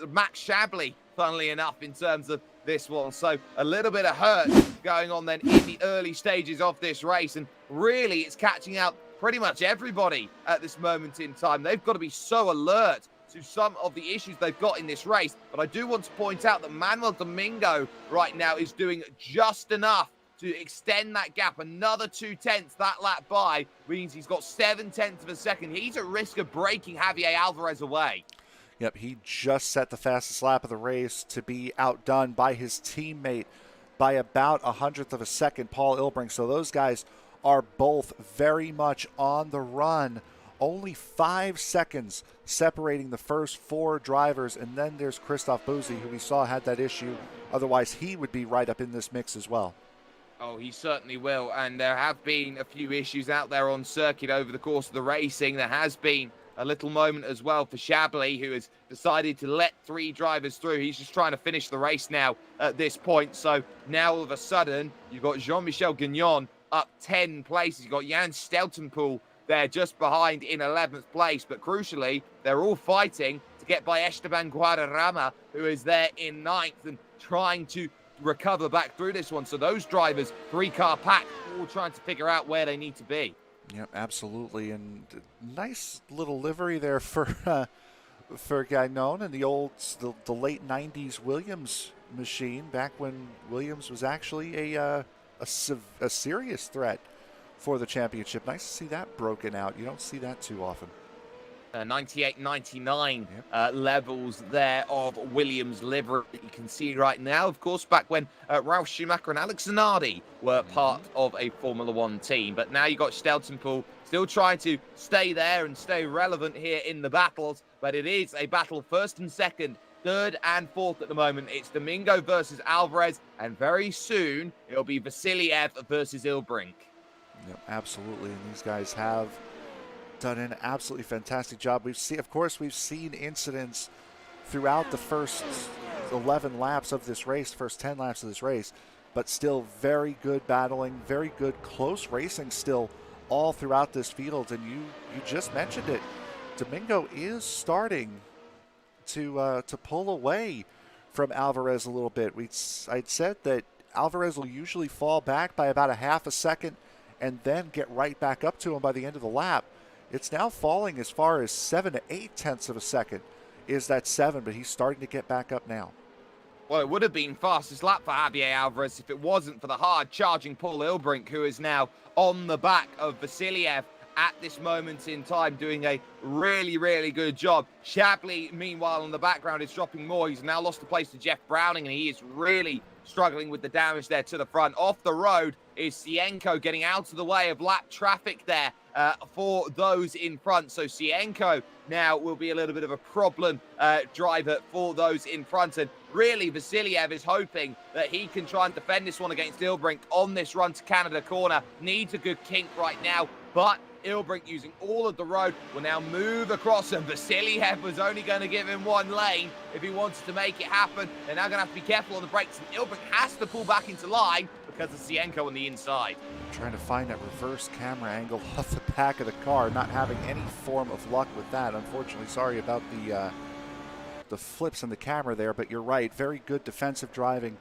Max Shabley, funnily enough, in terms of this one. So a little bit of hurt going on then in the early stages of this race. And really, it's catching out pretty much everybody at this moment in time. They've got to be so alert to some of the issues they've got in this race. But I do want to point out that Manuel Domingo right now is doing just enough to extend that gap. Another 0.2 that lap by means he's got 0.7 of a second. He's at risk of breaking Javier Alvarez away. Yep, he just set the fastest lap of the race to be outdone by his teammate by about 100th of a second, Paul Ilbrink. So those guys are both very much on the run. Only 5 seconds separating the first 4 drivers, and then there's Christoph Boozy, who we saw had that issue. Otherwise, he would be right up in this mix as well. Oh, he certainly will. And there have been a few issues out there on circuit over the course of the racing. There has been a little moment as well for Shabley, who has decided to let 3 drivers through. He's just trying to finish the race now at this point. So now all of a sudden, you've got Jean-Michel Gagnon up 10 places. You've got Jan Steltenpool there just behind in 11th place. But crucially, they're all fighting to get by Esteban Guadarrama, who is there in 9th and trying to recover back through this one. So those drivers, 3-car pack, all trying to figure out where they need to be. Yep, absolutely. And nice little livery there for Gagnon and the late 90s Williams machine, back when Williams was actually a serious threat for the championship. Nice to see that broken out. You don't see that too often. 98, 99 levels there of Williams livery that you can see right now. Of course, back when Ralf Schumacher and Alex Zanardi were part of a Formula One team. But now you've got Steltenpool still trying to stay there and stay relevant here in the battles. But it is a battle 1st and 2nd, 3rd and 4th at the moment. It's Domingo versus Alvarez. And very soon, it'll be Vasiliev versus Ilbrink. Yep, absolutely. And these guys have done an absolutely fantastic job. We've seen incidents throughout the first 11 laps of this race, first 10 laps of this race, but still very good battling, very good close racing still all throughout this field. And you just mentioned it. Domingo is starting to pull away from Alvarez a little bit. I'd said that Alvarez will usually fall back by about 1/2 a second and then get right back up to him by the end of the lap. It's now falling as far as 7 to 8 of a second is that 7, but he's starting to get back up now. Well, it would have been fastest lap for Javier Alvarez if it wasn't for the hard-charging Paul Ilbrink, who is now on the back of Vasiliev at this moment in time, doing a really, really good job. Shabley, meanwhile, in the background is dropping more. He's now lost the place to Jeff Browning, and he is really struggling with the damage there to the front. Off the road is Sienko getting out of the way of lap traffic there for those in front. So Sienko now will be a little bit of a problem driver for those in front. And really, Vasiliev is hoping that he can try and defend this one against Ilbrink on this run to Canada corner. Needs a good kink right now, but Ilbrink, using all of the road, will now move across, and Vasiliev was only going to give him 1 lane if he wanted to make it happen. They're now going to have to be careful on the brakes, and Ilbrink has to pull back into line because of Sienko on the inside. Trying to find that reverse camera angle off the back of the car, not having any form of luck with that. Unfortunately, sorry about the flips in the camera there, but you're right. Very good defensive driving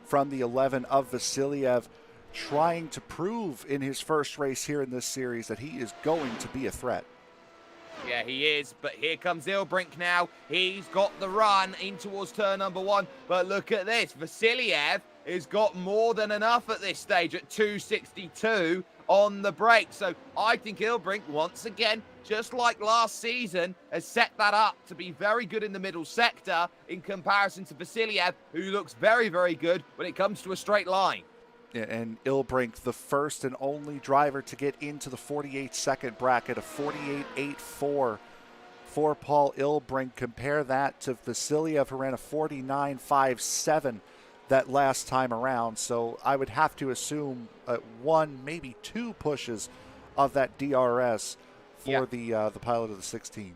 from the 11 of Vasiliev, trying to prove in his first race here in this series that he is going to be a threat. Yeah, he is, but here comes Ilbrink now. He's got the run in towards turn number 1, but look at this. Vasiliev has got more than enough at this stage at 262 on the brake. So I think Ilbrink, once again, just like last season, has set that up to be very good in the middle sector in comparison to Vasiliev, who looks very, very good when it comes to a straight line. And Ilbrink, the first and only driver to get into the 48-second bracket, a 48.84 for Paul Ilbrink. Compare that to Vasiliev, who ran a 49.57 that last time around. So I would have to assume one, maybe two pushes of that DRS for the pilot of the 16.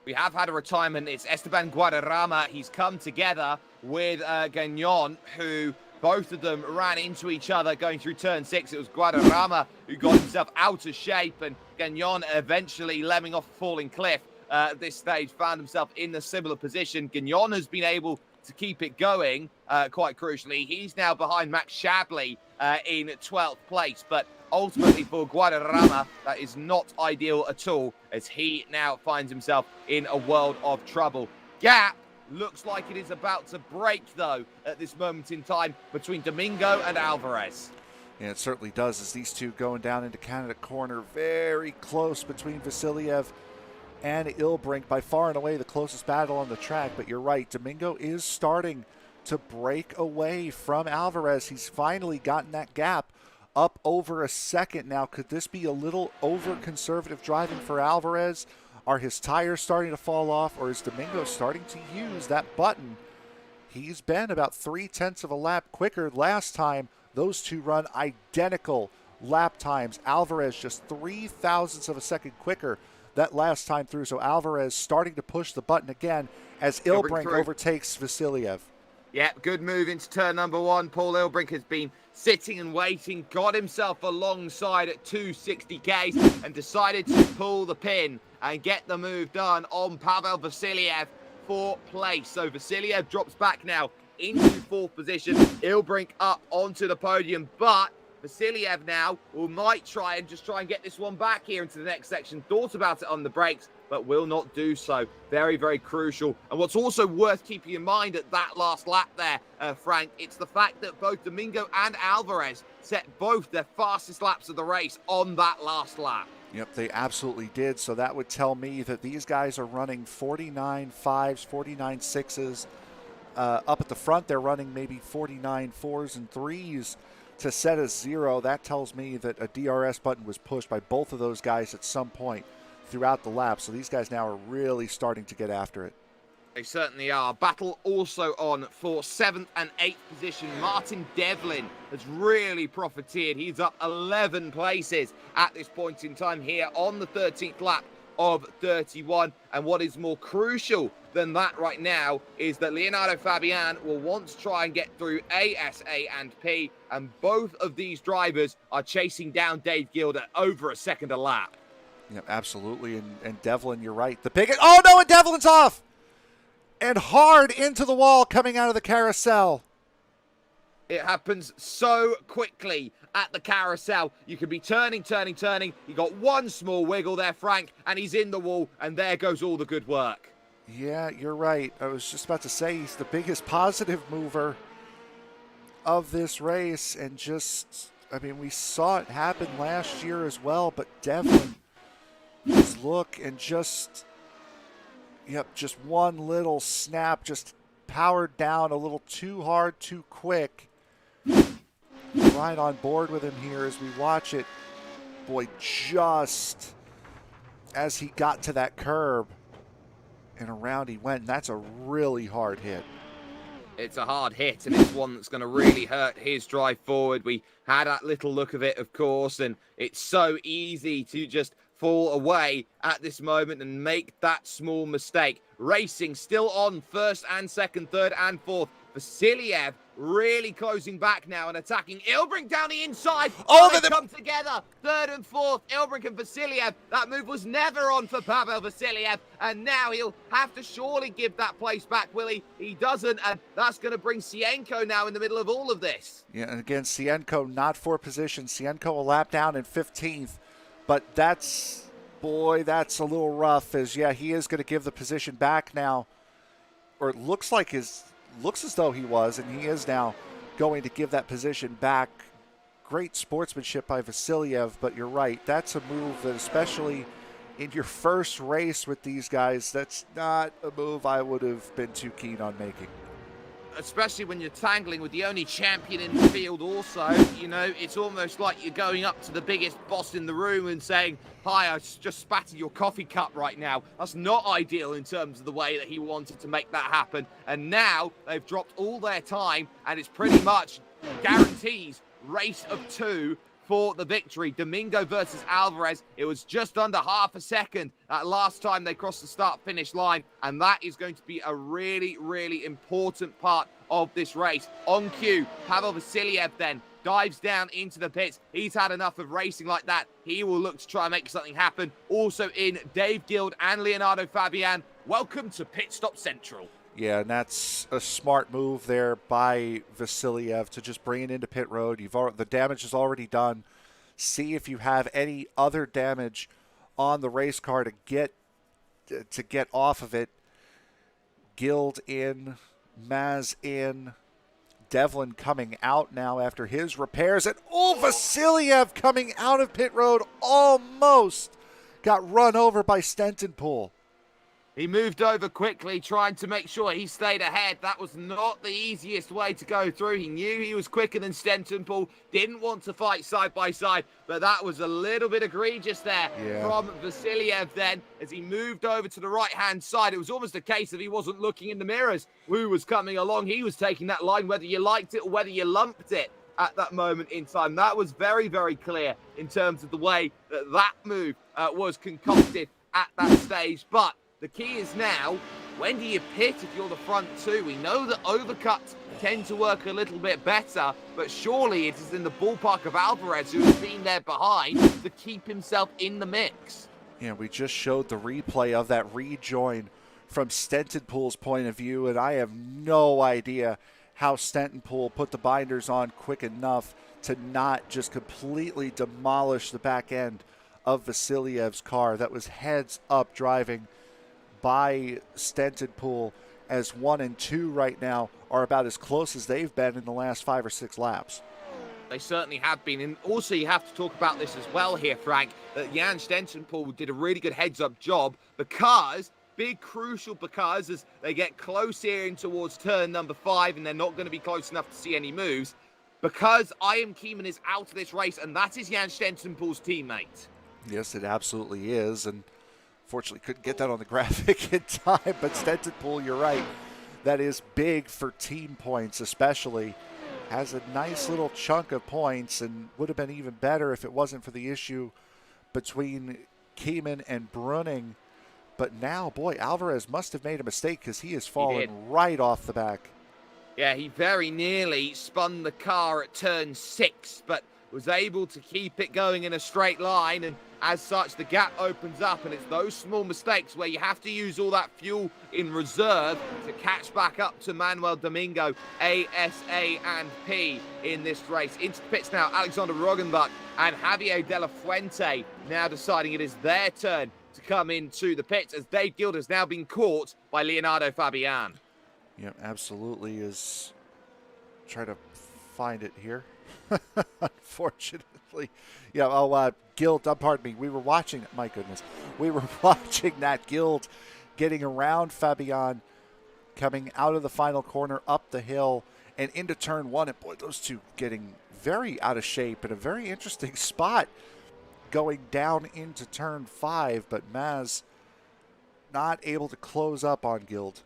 We have had a retirement. It's Esteban Guadarrama. He's come together with Gagnon, who both of them ran into each other going through turn 6. It was Guadarrama who got himself out of shape, and Gagnon eventually lemming off a falling cliff. At this stage, found himself in a similar position. Gagnon has been able to keep it going, quite crucially. He's now behind Max Shabley in 12th place, but ultimately for Guadarrama, that is not ideal at all, as he now finds himself in a world of trouble. Gap looks like it is about to break, though, at this moment in time between Domingo and Alvarez. Yeah, it certainly does, as these two going down into Canada corner, very close between Vasiliev and Ilbrink, by far and away the closest battle on the track. But you're right, Domingo is starting to break away from Alvarez. He's finally gotten that gap up over a second now. Could this be a little over-conservative driving for Alvarez? Are his tires starting to fall off, or is Domingo starting to use that button? He's been about 0.3 of a lap quicker last time. Those two run identical lap times. Alvarez just 0.003 of a second quicker that last time through. So Alvarez starting to push the button again as Ilbrink overtakes Vasiliev. Yeah, good move into turn number 1. Paul Ilbrink has been sitting and waiting, got himself alongside at 260Ks and decided to pull the pin and get the move done on Pavel Vasiliev for place. So Vasiliev drops back now into 4th position. Ilbrink up onto the podium, but Vasiliev now might try and get this one back here into the next section. Thought about it on the brakes, but will not do so. Very, very crucial. And what's also worth keeping in mind at that last lap there, Frank, it's the fact that both Domingo and Alvarez set both their fastest laps of the race on that last lap. Yep, they absolutely did. So that would tell me that these guys are running 49.5s, 49.6s. Up at the front, they're running maybe 49.4s and 3s to set a 0. That tells me that a DRS button was pushed by both of those guys at some point throughout the lap. So these guys now are really starting to get after it. They certainly are. Battle also on for 7th and 8th position. Martin Devlin has really profiteered. He's up 11 places at this point in time here on the 13th lap of 31. And what is more crucial than that right now is that Leonardo Fabian will want to try and get through ASA and P. And both of these drivers are chasing down Dave Guild at over a second a lap. Yeah, absolutely. And Devlin, you're right. The big... Oh, no, and Devlin's off! And hard into the wall coming out of the carousel. It happens so quickly at the carousel. You could be turning. You got one small wiggle there, Frank, and he's in the wall, and there goes all the good work. Yeah, you're right. I was just about to say he's the biggest positive mover of this race, and just, I mean, we saw it happen last year as well, but Devlin, his look and just... Yep, just one little snap, just powered down a little too hard, too quick. Right on board with him here as we watch it. Boy, just as he got to that curb and around he went. And that's a really hard hit. It's a hard hit, and it's one that's going to really hurt his drive forward. We had that little look of it, of course, and it's so easy to just fall away at this moment and make that small mistake. Racing still on 1st and 2nd, 3rd and 4th. Vasiliev really closing back now and attacking Ilbrink down the inside. Oh, they come together. 3rd and 4th, Ilbrink and Vasiliev. That move was never on for Pavel Vasiliev, and now he'll have to surely give that place back, will he? He doesn't, and that's going to bring Sienko now in the middle of all of this. Yeah, and again, Sienko not for position. Sienko a lap down in 15th. But that's, boy, that's a little rough, as, yeah, he is going to give the position back now. Or it looks as though he was, and he is now going to give that position back. Great sportsmanship by Vasiliev, but you're right. That's a move that, especially in your first race with these guys, that's not a move I would have been too keen on making. especially when you're tangling with the only champion in the field also, you know, it's almost like you're going up to the biggest boss in the room and saying, hi, I just spattered your coffee cup right now. That's not ideal in terms of the way that he wanted to make that happen. And now they've dropped all their time, and it's pretty much guarantees race of 2 for the victory. Domingo versus Alvarez. It was just under half a second that last time they crossed the start-finish line, and that is going to be a really, really important part of this race. On cue, Pavel Vasiliev then dives down into the pits. He's had enough of racing like that. He will look to try and make something happen. Also in, Dave Guild and Leonardo Fabian. Welcome to Pit Stop Central. Yeah, and that's a smart move there by Vasiliev to just bring it into pit road. The damage is already done. See if you have any other damage on the race car to get off of it. Guild in, Maz in, Devlin coming out now after his repairs, and Vasiliev coming out of pit road almost got run over by Stentonpool. He moved over quickly, trying to make sure he stayed ahead. That was not the easiest way to go through. He knew he was quicker than Stentonpool, didn't want to fight side by side, but that was a little bit egregious there from Vasiliev then as he moved over to the right-hand side. It was almost a case of he wasn't looking in the mirrors. Who was coming along? He was taking that line, whether you liked it or whether you lumped it at that moment in time. That was very, very clear in terms of the way that that move was concocted at that stage. But the key is now, when do you pit if you're the front two? We know that overcuts tend to work a little bit better, but surely it is in the ballpark of Alvarez, who has been there behind, to keep himself in the mix. Yeah, we just showed the replay of that rejoin from Stentonpool's point of view, and I have no idea how Stentonpool put the binders on quick enough to not just completely demolish the back end of Vasiliev's car. That was heads up driving by Stentonpool, as 1 and 2 right now are about as close as they've been in the last 5 or 6 laps. They certainly have been. And also you have to talk about this as well here, Frank, that Jan Stentonpool did a really good heads-up job because, because as they get close here in towards turn number 5 and they're not going to be close enough to see any moves, because I Am Keeman is out of this race, and that is Jan Stentonpool's teammate. Yes, it absolutely is, and fortunately couldn't get that on the graphic in time, but Stentonpool, you're right. That is big for team points, especially. Has a nice little chunk of points and would have been even better if it wasn't for the issue between Keeman and Bruning. But now, boy, Alvarez must have made a mistake because he has fallen right off the back. Yeah, he very nearly spun the car at turn 6, but was able to keep it going in a straight line, and as such the gap opens up, and it's those small mistakes where you have to use all that fuel in reserve to catch back up to Manuel Domingo, ASA and P in this race. Into the pits now, Alexander Roggenbach and Javier De La Fuente now deciding it is their turn to come into the pits, as Dave Guild has now been caught by Leonardo Fabian. Yeah, absolutely is. Try to find it here. Unfortunately. Yeah, Guild, pardon me, we were watching, my goodness, we were watching that Guild getting around Fabian, coming out of the final corner, up the hill, and into turn 1. And boy, those two getting very out of shape in a very interesting spot going down into turn 5, but Maz not able to close up on Guild.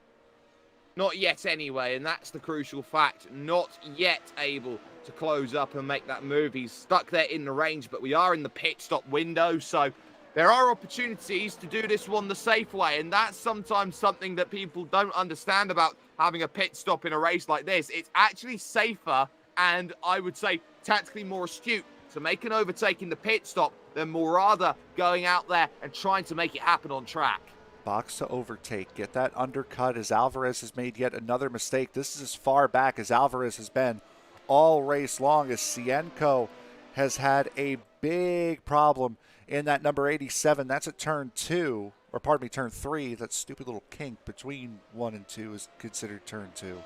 Not yet anyway, and that's the crucial fact. Not yet able to close up and make that move. He's stuck there in the range, but we are in the pit stop window, so there are opportunities to do this one the safe way, and that's sometimes something that people don't understand about having a pit stop in a race like this. It's actually safer, and I would say tactically more astute, to make an overtake in the pit stop than more rather going out there and trying to make it happen on track. Box to overtake, get that undercut as Alvarez has made yet another mistake. This is as far back as Alvarez has been all race long, as Cienko has had a big problem in that number 87. That's at turn 2, or pardon me, turn 3. That stupid little kink between 1 and 2 is considered turn 2.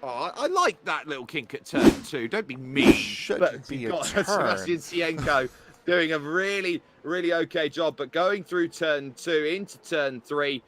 Oh, I like that little kink at turn 2. Don't be mean. Shouldn't be a turn. Sebastian Cienko doing a really, really okay job. But going through turn 2 into turn 3,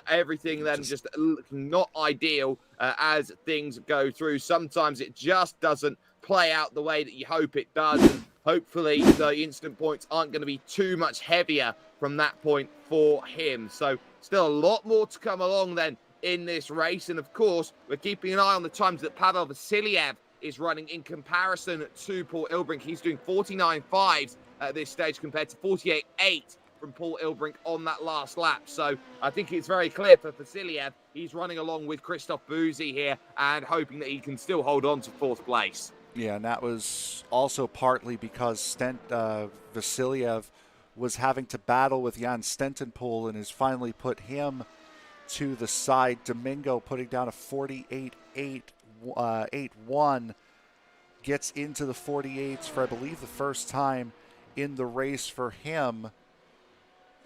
everything then just not ideal as things go through. Sometimes it just doesn't play out the way that you hope it does. And hopefully the instant points aren't going to be too much heavier from that point for him. So still a lot more to come along then in this race. And of course, we're keeping an eye on the times that Pavel Vasiliev is running in comparison to Paul Ilbrink. He's doing 49.5s at this stage compared to 48.8 from Paul Ilbrink on that last lap. So I think it's very clear for Vasiliev. He's running along with Christoph Bouzy here and hoping that he can still hold on to 4th place. Yeah, and that was also partly because Vasiliev was having to battle with Jan Stentenpool and has finally put him to the side. Domingo putting down a 48.81, gets into the 48s for, I believe, the first time in the race for him.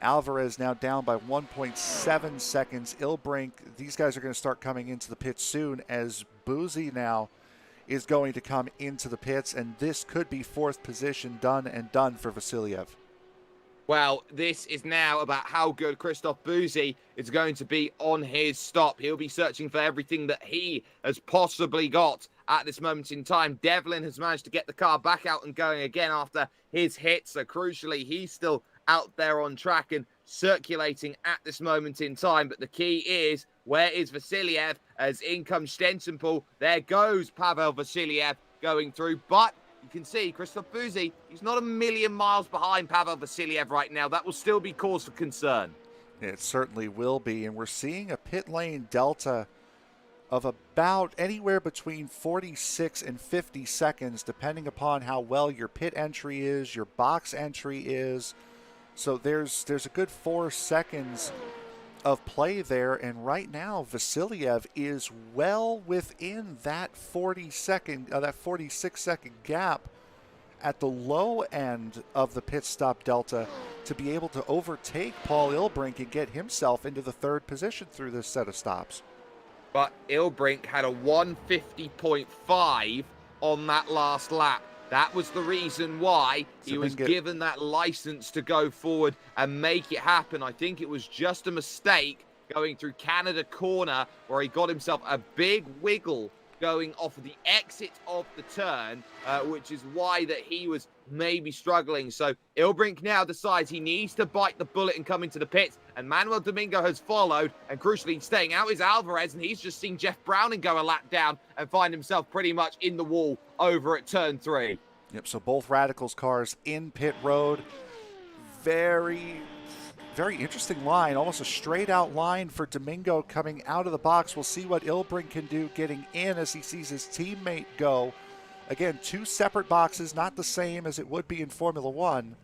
Alvarez now down by 1.7 seconds. Ilbrink, these guys are going to start coming into the pits soon as Bouzy now is going to come into the pits, and this could be 4th position done and done for Vasiliev. Well, this is now about how good Christoph Bouzy is going to be on his stop. He'll be searching for everything that he has possibly got at this moment in time. Devlin has managed to get the car back out and going again after his hit. So crucially, he's still out there on track and circulating at this moment in time. But the key is, where is Vasiliev? As in comes Stensenpool. There goes Pavel Vasiliev going through. But you can see Christoph Bouzy, he's not a million miles behind Pavel Vasiliev right now. That will still be cause for concern. It certainly will be. And we're seeing a pit lane delta of about anywhere between 46 and 50 seconds, depending upon how well your pit entry is, your box entry is. So there's a good 4 seconds of play there, and right now Vasiliev is well within that 46-second gap at the low end of the pit stop delta to be able to overtake Paul Ilbrink and get himself into the 3rd position through this set of stops. But Ilbrink had a 150.5 on that last lap. That was the reason why he was given that license to go forward and make it happen. I think it was just a mistake going through Canada corner where he got himself a big wiggle going off of the exit of the turn, which is why that he was maybe struggling. So Ilbrink now decides he needs to bite the bullet and come into the pits, and Manuel Domingo has followed, and crucially staying out is Alvarez, and he's just seen Jeff Browning go a lap down and find himself pretty much in the wall over at turn 3. Yep, so both Radicals cars in pit road. Very interesting line, almost a straight out line for Domingo coming out of the box. We'll see what Ilbrink can do getting in as he sees his teammate go. Again, 2 separate boxes, not the same as it would be in Formula 1.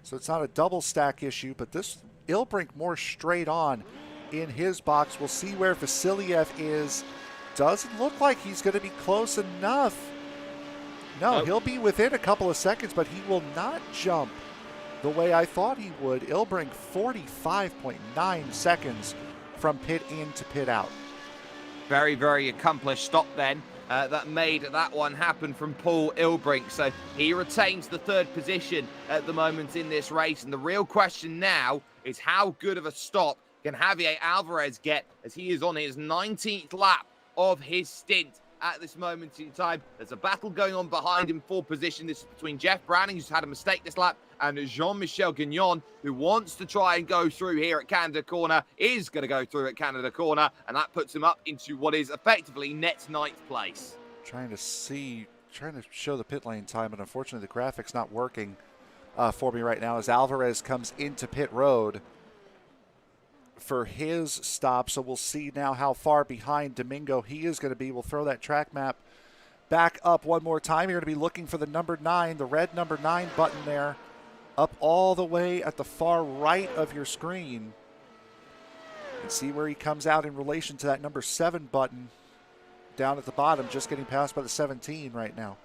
So it's not a double stack issue, but this Ilbrink more straight on in his box. We'll see where Vasiliev is. Doesn't look like he's going to be close enough. No, He'll be within a couple of seconds, but he will not jump the way I thought he would. Ilbrink 45.9 seconds from pit in to pit out. Very, very accomplished stop then. That made that one happen from Paul Ilbrink. So he retains the 3rd position at the moment in this race. And the real question now is how good of a stop can Javier Alvarez get as he is on his 19th lap of his stint at this moment in time. There's a battle going on behind him for position. This is between Jeff Browning, who's had a mistake this lap, and Jean-Michel Gagnon, who wants to try and go through here at Canada Corner, is going to go through at Canada Corner, and that puts him up into what is effectively net 9th place. Trying to show the pit lane time, but unfortunately the graphics not working for me right now as Alvarez comes into pit road for his stop. So we'll see now how far behind Domingo he is going to be. We'll throw that track map back up one more time. You're going to be looking for the number 9, the red number 9 button there, up all the way at the far right of your screen. And see where he comes out in relation to that number 7 button down at the bottom, just getting passed by the 17 right now.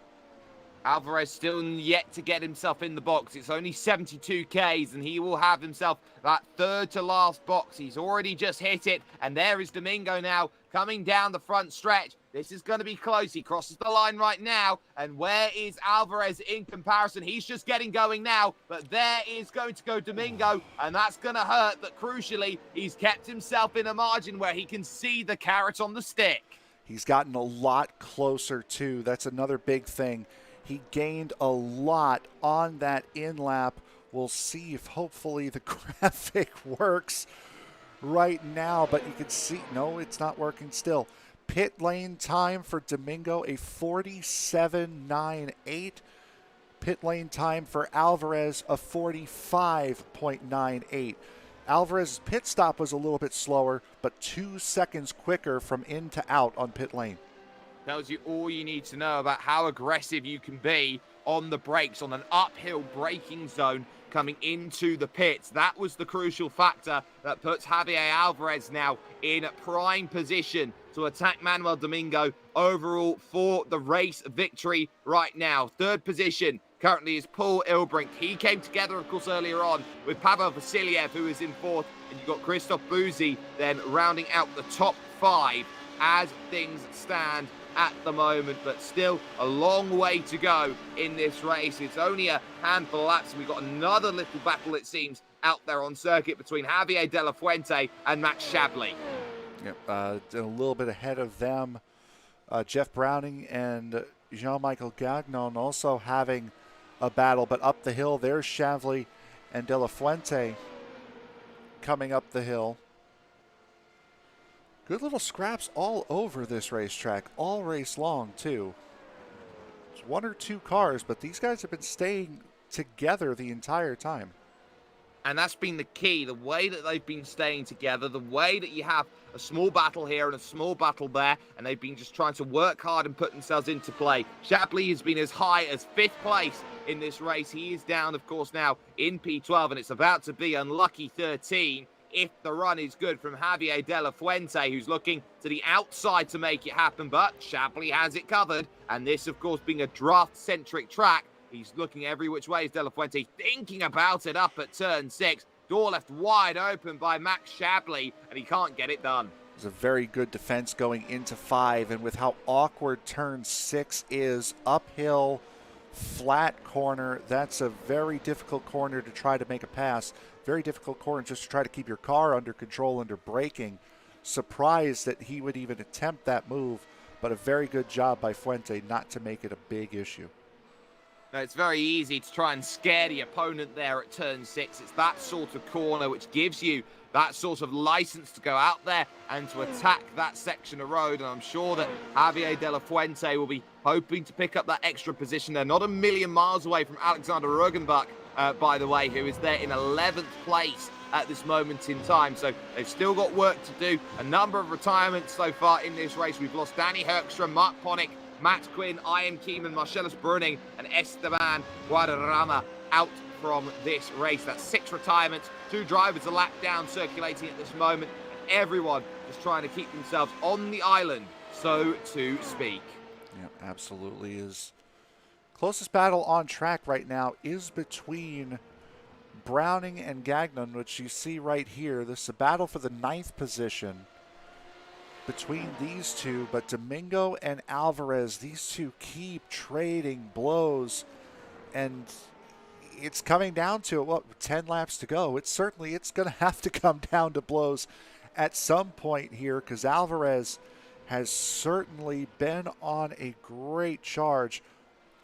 Alvarez still yet to get himself in the box. It's only 72 Ks, and he will have himself that third to last box. He's already just hit it, and there is Domingo now coming down the front stretch. This is going to be close. He crosses the line right now, and where is Alvarez in comparison? He's just getting going now, but there is going to go Domingo, and that's going to hurt. But crucially, he's kept himself in a margin where he can see the carrot on the stick. He's gotten a lot closer, too. That's another big thing. He gained a lot on that in-lap. We'll see if hopefully the graphic works right now, but you can see, no, it's not working still. Pit lane time for Domingo, a 47.98. Pit lane time for Alvarez, a 45.98. Alvarez's pit stop was a little bit slower, but 2 seconds quicker from in to out on pit lane. Tells you all you need to know about how aggressive you can be on the brakes, on an uphill braking zone coming into the pits. That was the crucial factor that puts Javier Alvarez now in prime position to attack Manuel Domingo overall for the race victory right now. Third position currently is Paul Ilbrink. He came together, of course, earlier on with Pavel Vasiliev, who is in fourth, and you've got Christoph Bouzy then rounding out the top 5 as things stand at the moment, but still a long way to go in this race. It's only a handful of laps, and we've got another little battle, it seems, out there on circuit between Javier De La Fuente and Max Chablis. Yep, a little bit ahead of them, Jeff Browning and Jean-Michel Gagnon also having a battle, but up the hill, there's Chablis and De La Fuente coming up the hill. Good little scraps all over this racetrack, all race long, too. It's 1 or 2 cars, but these guys have been staying together the entire time. And that's been the key, the way that they've been staying together, the way that you have a small battle here and a small battle there, and they've been just trying to work hard and put themselves into play. Chablis has been as high as 5th place in this race. He is down, of course, now in P12, and it's about to be unlucky 13. If the run is good from Javier De La Fuente, who's looking to the outside to make it happen, but Chablis has it covered. And this, of course, being a draft-centric track, he's looking every which way is De La Fuente, thinking about it up at turn 6. Door left wide open by Max Chablis, and he can't get it done. It's a very good defense going into 5, and with how awkward turn 6 is, uphill, flat corner, that's a very difficult corner to try to make a pass. Very difficult corner just to try to keep your car under control under braking. Surprised that he would even attempt that move, but a very good job by Fuente not to make it a big issue. Now, it's very easy to try and scare the opponent there at turn 6. It's that sort of corner which gives you that sort of license to go out there and to attack that section of road. And I'm sure that Javier De La Fuente will be hoping to pick up that extra position. They're not a million miles away from Alexander Rugenbach, by the way, who is there in 11th place at this moment in time. So they've still got work to do. A number of retirements so far in this race. We've lost Danny Herkstrom, Mark Ponick, Matt Quinn, Ian Keeman, Marcellus Bruning, and Esteban Guadarrama out from this race. That's 6 retirements, 2 drivers a lap down circulating at this moment, and everyone just trying to keep themselves on the island, so to speak. Yeah, absolutely is. Closest battle on track right now is between Browning and Gagnon, which you see right here. This is a battle for the 9th position between these two, but Domingo and Alvarez, these two keep trading blows, and it's coming down to, what, 10 laps to go. It's going to have to come down to blows at some point here, because Alvarez has certainly been on a great charge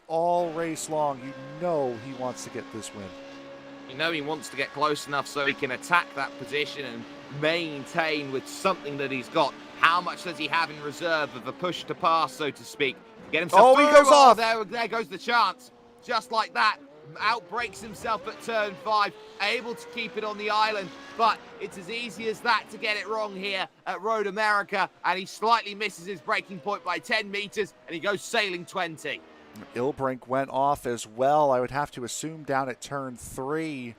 all race long. You know he wants to get this win. You know he wants to get close enough so he can attack that position and maintain with something that he's got. How much does he have in reserve of a push to pass, so to speak? To get himself he goes off. There goes the chance. Just like that. Outbreaks himself at turn 5, able to keep it on the island, but it's as easy as that to get it wrong here at Road America, and he slightly misses his braking point by 10 meters, and he goes sailing 20. Ilbrink went off as well, I would have to assume, down at turn 3.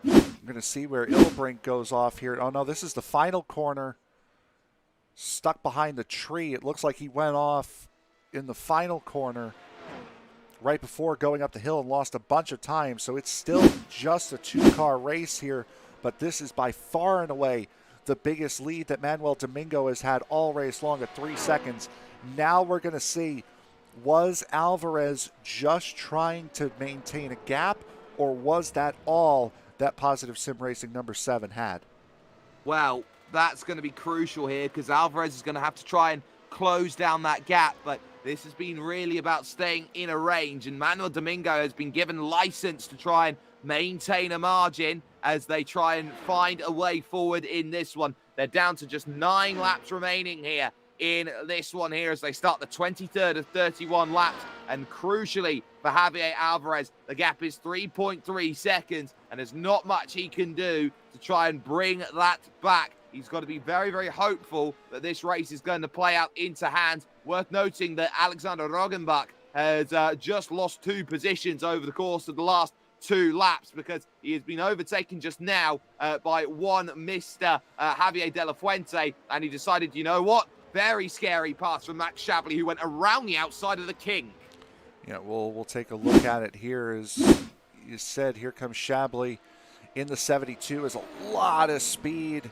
I'm going to see where Ilbrink goes off here. Oh, no, this is the final corner. Stuck behind the tree. It looks like he went off in the final corner. right before going up the hill and lost a bunch of time. So it's still just a 2-car race here, but this is by far and away the biggest lead that Manuel Domingo has had all race long at 3 seconds. Now we're going to see, was Alvarez just trying to maintain a gap, or was that all that Positive Sim Racing number 7 had? Well, that's going to be crucial here because Alvarez is going to have to try and close down that gap, but this has been really about staying in a range, and Manuel Domingo has been given license to try and maintain a margin as they try and find a way forward in this one. They're down to just 9 laps remaining here in this one here as they start the 23rd of 31 laps, and crucially for Javier Alvarez, the gap is 3.3 seconds, and there's not much he can do to try and bring that back. He's got to be very, very hopeful that this race is going to play out into hands. Worth noting that Alexander Roggenbach has just lost 2 positions over the course of the last 2 laps because he has been overtaken just now by one Mr. Javier De La Fuente, and he decided, you know what? Very scary pass from Max Shapley, who went around the outside of the King. Yeah, we'll take a look at it here. As you said, here comes Shapley in the 72. Has a lot of speed.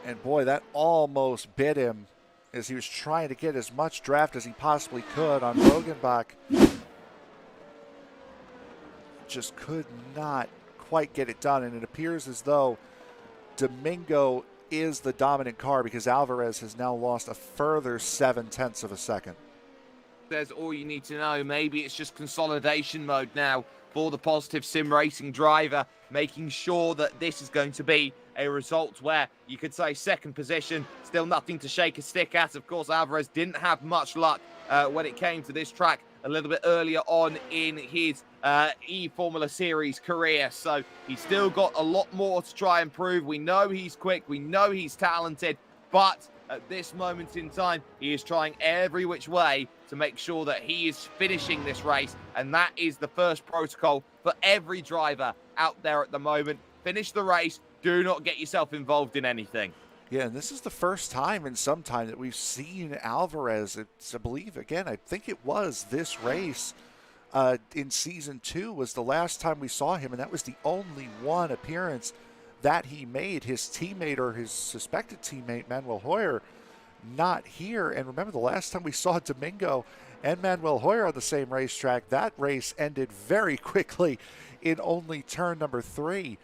And boy, that almost bit him as he was trying to get as much draft as he possibly could on Roggenbach. Just could not quite get it done. And it appears as though Domingo is the dominant car because Alvarez has now lost a further 0.7 of a second. There's all you need to know. Maybe it's just consolidation mode now for the Positive Sim Racing driver, making sure that this is going to be a result where you could say second position, still nothing to shake a stick at. Of course, Alvarez didn't have much luck when it came to this track a little bit earlier on in his eFormula Series career. So he's still got a lot more to try and prove. We know he's quick. We know he's talented. But at this moment in time, he is trying every which way to make sure that he is finishing this race. And that is the first protocol for every driver out there at the moment. Finish the race. Do not get yourself involved in anything. Yeah, and this is the first time in some time that we've seen Alvarez. It's, I believe, again, I think it was this race in Season 2 was the last time we saw him, and that was the only one appearance that he made. His teammate, or his suspected teammate, Manuel Hoyer, not here. And remember, the last time we saw Domingo and Manuel Hoyer on the same racetrack, that race ended very quickly in only turn number 3.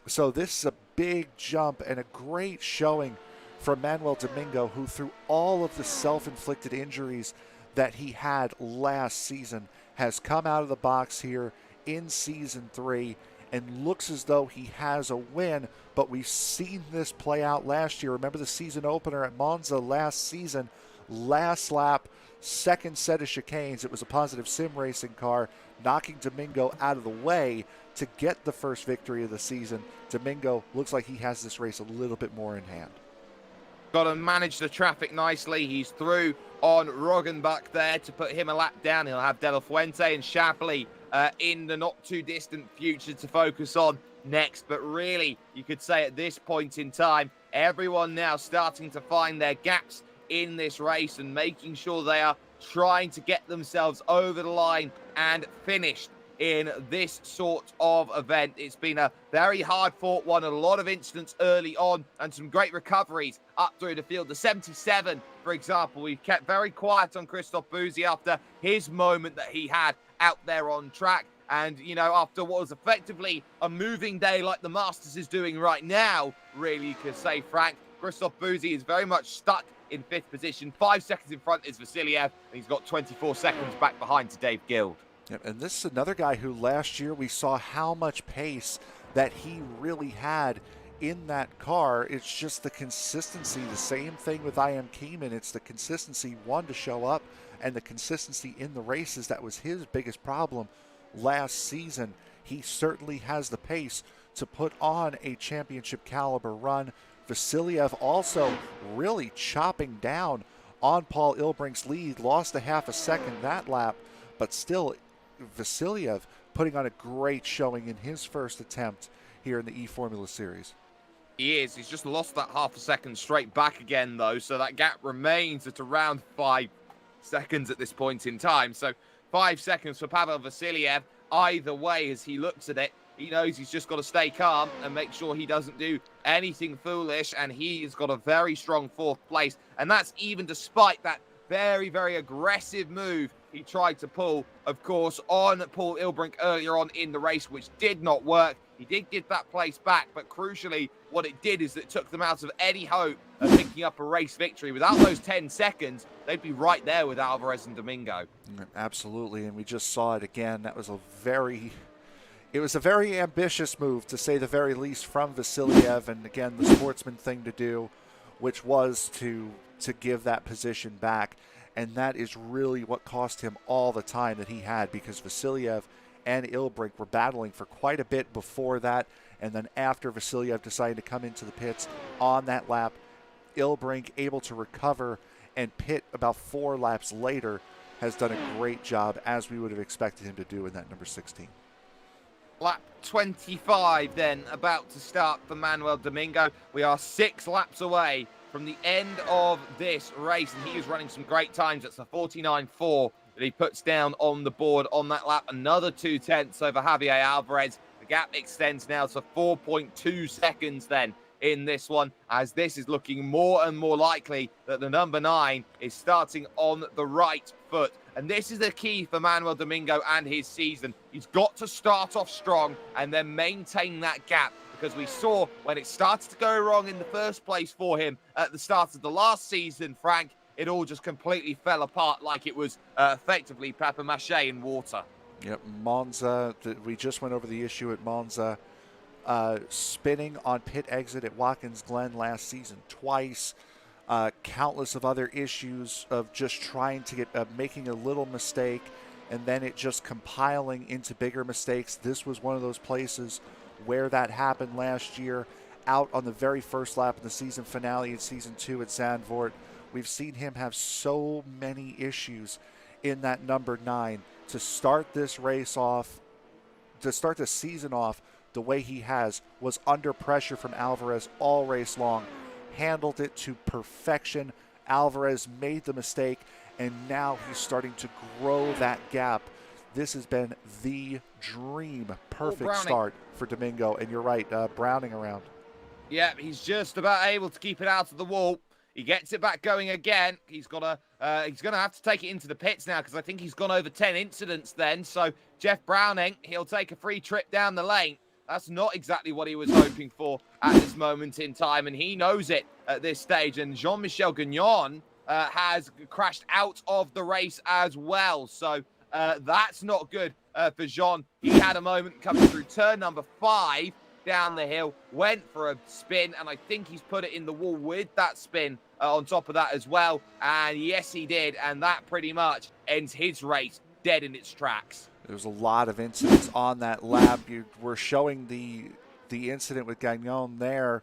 So this is a big jump and a great showing from Manuel Domingo, who through all of the self-inflicted injuries that he had last season has come out of the box here in Season 3 and looks as though he has a win. But we've seen this play out last year. Remember the season opener at Monza last season, last lap, second set of chicanes. It was a Positive Sim Racing car knocking Domingo out of the way to get the first victory of the season. Domingo looks like he has this race a little bit more in hand. Got to manage the traffic nicely. He's through on Roggenbach there to put him a lap down. He'll have De La Fuente and Shapley in the not too distant future to focus on next. But really, you could say at this point in time, everyone now starting to find their gaps in this race and making sure they are trying to get themselves over the line and finished in this sort of event. It's been a very hard-fought one, a lot of incidents early on, and some great recoveries up through the field. The 77, for example, we kept very quiet on Christophe Bouzy after his moment that he had out there on track. And, you know, after what was effectively a moving day like the Masters is doing right now, really, you could say, Frank, Christophe Bouzy is very much stuck in 5th position. 5 seconds in front is Vasiliev, and he's got 24 seconds back behind to Dave Guild. Yep, and this is another guy who last year we saw how much pace that he really had in that car. It's just the consistency. The same thing with I.M. Keeman. It's the consistency, one, to show up, and the consistency in the races. That was his biggest problem last season. He certainly has the pace to put on a championship caliber run. Vasiliev also really chopping down on Paul Ilbrink's lead. Lost a half a second that lap, but still Vasiliev putting on a great showing in his first attempt here in the eFormula Series. He is. He's just lost that half a second straight back again, though, so that gap remains at around 5 seconds at this point in time. So 5 seconds for Pavel Vasiliev. Either way, as he looks at it, he knows he's just got to stay calm and make sure he doesn't do anything foolish. And he's got a very strong 4th place. And that's even despite that very, very aggressive move he tried to pull, of course, on Paul Ilbrink earlier on in the race, which did not work. He did get that place back, but crucially, what it did is it took them out of any hope of picking up a race victory. Without those 10 seconds, they'd be right there with Alvarez and Domingo. Absolutely, and we just saw it again. That was it was a very ambitious move, to say the very least, from Vasiliev, and again, the sportsman thing to do, which was to give that position back. And that is really what cost him all the time that he had, because Vasiliev and Ilbrink were battling for quite a bit before that. And then after Vasiliev decided to come into the pits on that lap, Ilbrink, able to recover and pit about 4 laps later, has done a great job, as we would have expected him to do in that number 16. Lap 25 then, about to start for Manuel Domingo. We are 6 laps away from the end of this race, and he is running some great times. It's a 49.4 that he puts down on the board on that lap. Another 2/10 over Javier Alvarez. The gap extends now to 4.2 seconds then in this one, as this is looking more and more likely that the number 9 is starting on the right foot. And this is the key for Manuel Domingo and his season. He's got to start off strong and then maintain that gap, because we saw when it started to go wrong in the first place for him at the start of the last season, Frank, it all just completely fell apart like it was effectively papier-mâché in water. Yep, Monza, we just went over the issue at Monza. Spinning on pit exit at Watkins Glen last season twice. Countless of other issues of just trying to get, making a little mistake, and then it just compiling into bigger mistakes. This was one of those places where that happened last year, out on the very first lap of the season finale in season 2 at Zandvoort. We've seen him have so many issues in that number 9 to start this race off, to start the season off the way he has, was under pressure from Alvarez all race long, handled it to perfection. Alvarez made the mistake, and now he's starting to grow that gap. This has been the dream perfect start for Domingo, and you're right, Browning around. Yeah, he's just about able to keep it out of the wall. He gets it back going again. He's gonna have to take it into the pits now, because I think he's gone over 10 incidents then. So Jeff Browning, he'll take a free trip down the lane. That's not exactly what he was hoping for at this moment in time, and he knows it at this stage. And Jean-Michel Gagnon has crashed out of the race as well. So that's not good for Jean. He had a moment coming through turn number 5 down the hill, went for a spin, and I think he's put it in the wall with that spin on top of that as well. And yes, he did, and that pretty much ends his race dead in its tracks. There's a lot of incidents on that lap. You were showing the incident with Gagnon there.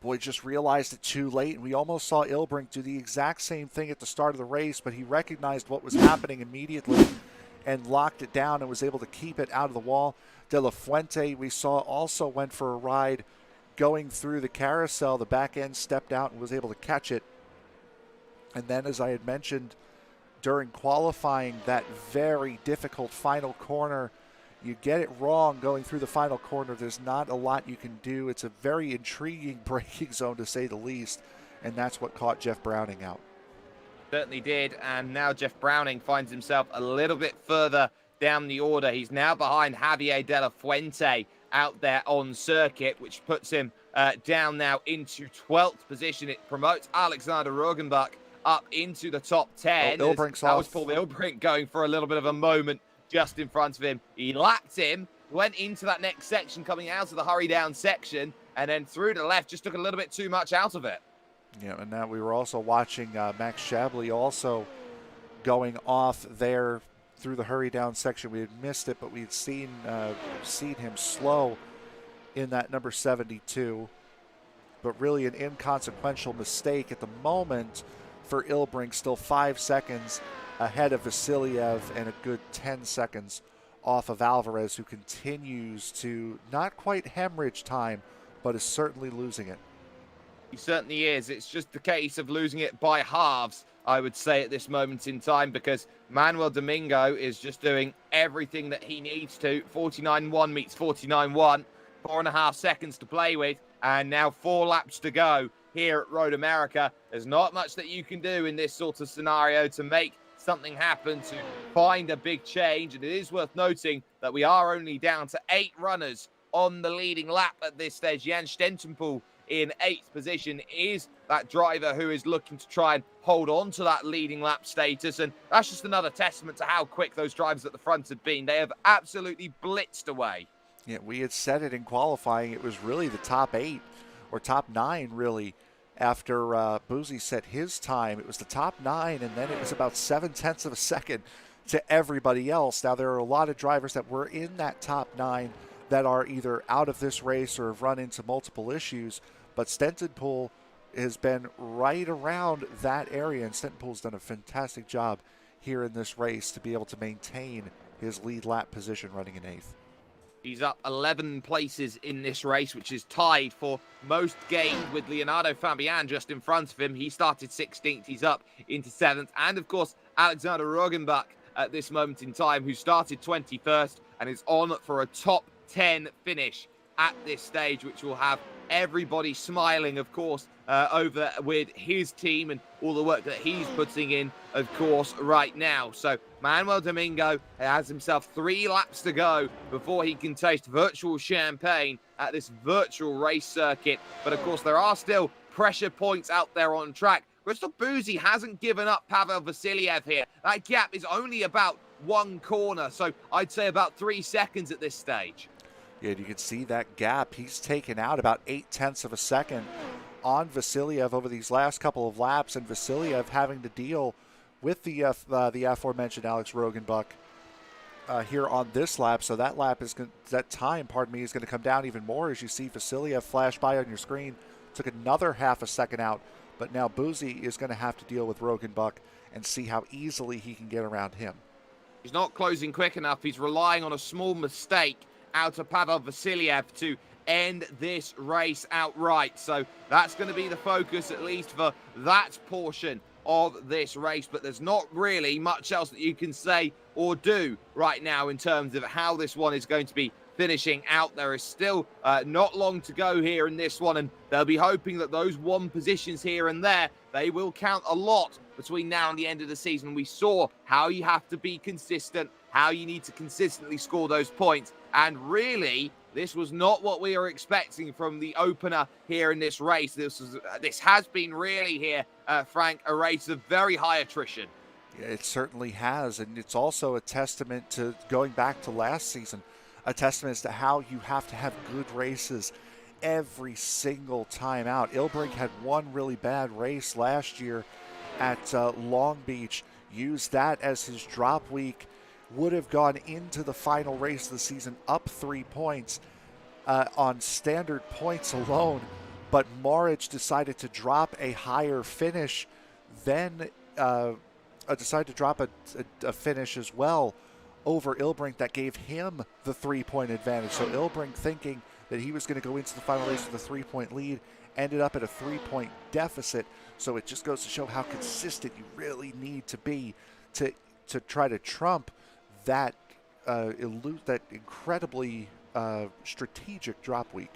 Boy, just realized it too late, and we almost saw Ilbrink do the exact same thing at the start of the race, but he recognized what was happening immediately and locked it down and was able to keep it out of the wall. De La Fuente, we saw, also went for a ride going through the carousel. The back end stepped out and was able to catch it. And then, as I had mentioned during qualifying, that very difficult final corner, you get it wrong going through the final corner, there's not a lot you can do. It's a very intriguing braking zone, to say the least, and that's what caught Jeff Browning out. Certainly did, and now Jeff Browning finds himself a little bit further down the order. He's now behind Javier De La Fuente out there on circuit, which puts him down now into 12th position. It promotes Alexander Rogenbach up into the top 10. Oh, Ilbrink's that off. was Paul Ilbrink going for a little bit of a moment just in front of him. He lapped him, went into that next section, coming out of the hurry down section, and then through to the left, just took a little bit too much out of it. Yeah, and now we were also watching Max Shabley also going off there through the hurry down section. We had missed it, but we'd seen him slow in that number 72. But really an inconsequential mistake at the moment for Ilbrink, still 5 seconds ahead of Vasiliev and a good 10 seconds off of Alvarez, who continues to not quite hemorrhage time, but is certainly losing it. He certainly is. It's just the case of losing it by halves, I would say, at this moment in time, because Manuel Domingo is just doing everything that he needs to. 49.1 meets 49.1, 4.5 seconds to play with, and now 4 laps to go here at Road America. There's not much that you can do in this sort of scenario to make something happen, to find a big change, and it is worth noting that we are only down to 8 runners on the leading lap at this stage. Jan Stentenpool in 8th position is that driver who is looking to try and hold on to that leading lap status, and that's just another testament to how quick those drivers at the front have been. They have absolutely blitzed away. Yeah, we had said it in qualifying. It was really the top 8 or top 9 really. After Boozy set his time, it was the top 9, and then it was about 0.7 of a second to everybody else. Now, there are a lot of drivers that were in that top 9 that are either out of this race or have run into multiple issues, but Stentenpool has been right around that area, and Stentenpool's done a fantastic job here in this race to be able to maintain his lead lap position running in 8th. He's up 11 places in this race, which is tied for most gained with Leonardo Fabian just in front of him. He started 16th. He's up into 7th. And, of course, Alexander Rogenbach at this moment in time, who started 21st and is on for a top 10 finish at this stage, which will have everybody smiling, of course, over with his team and all the work that he's putting in, of course, right now. So Manuel Domingo has himself 3 laps to go before he can taste virtual champagne at this virtual race circuit. But, of course, there are still pressure points out there on track. Crystal Boozy hasn't given up Pavel Vasiliev here. That gap is only about 1 corner, so I'd say about 3 seconds at this stage. Yeah, you can see that gap. He's taken out about 0.8 of a second on Vasiliev over these last couple of laps, and Vasiliev having to deal with the aforementioned Alex Rogenbach here on this lap. So that time is going to come down even more as you see Vasiliev flash by on your screen. Took another 0.5 second out, but now Boozy is going to have to deal with Rogenbach and see how easily he can get around him. He's not closing quick enough. He's relying on a small mistake out of Pavel Vasiliev to end this race outright. So that's going to be the focus, at least for that portion of this race. But there's not really much else that you can say or do right now in terms of how this one is going to be finishing out. There is still not long to go here in this one, and they'll be hoping that those 1 positions here and there, they will count a lot between now and the end of the season. We saw how you have to be consistent, how you need to consistently score those points, and really, this was not what we were expecting from the opener here in this race. This has been really here, Frank, a race of very high attrition. Yeah, it certainly has, and it's also a testament to going back to last season, a testament as to how you have to have good races every single time out. Ilbrink had one really bad race last year at Long Beach, used that as his drop week, would have gone into the final race of the season up 3 points on standard points alone, but Moric decided to drop a higher finish, then decided to drop a finish as well over Ilbrink that gave him the 3-point advantage. So Ilbrink, thinking that he was going to go into the final race with a 3-point lead, ended up at a 3-point deficit. So it just goes to show how consistent you really need to be to try to trump that that incredibly strategic drop week.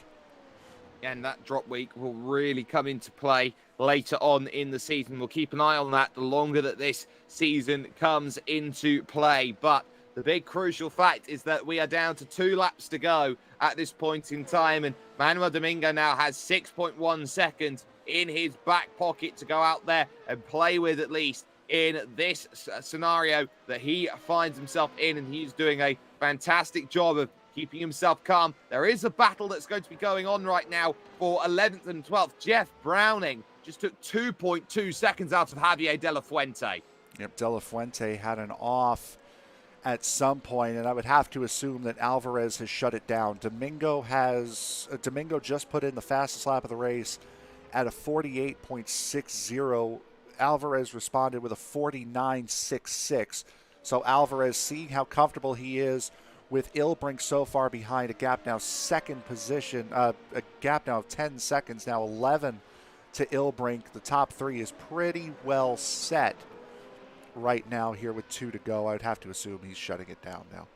And that drop week will really come into play later on in the season. We'll keep an eye on that the longer that this season comes into play. But the big crucial fact is that we are down to 2 laps to go at this point in time. And Manuel Domingo now has 6.1 seconds in his back pocket to go out there and play with, at least in this scenario that he finds himself in. And he's doing a fantastic job of keeping himself calm. There is a battle that's going to be going on right now for 11th and 12th. Jeff Browning just took 2.2 seconds out of Javier De La Fuente. Yep, De La Fuente had an off at some point, and I would have to assume that Alvarez has shut it down. Domingo just put in the fastest lap of the race at a 48.60. Alvarez responded with a 49.66. So Alvarez, seeing how comfortable he is with Ilbrink so far behind, a gap now second position, a gap now of 10 seconds, now 11 to Ilbrink. The top 3 is pretty well set right now here with 2 to go. I'd have to assume he's shutting it down now.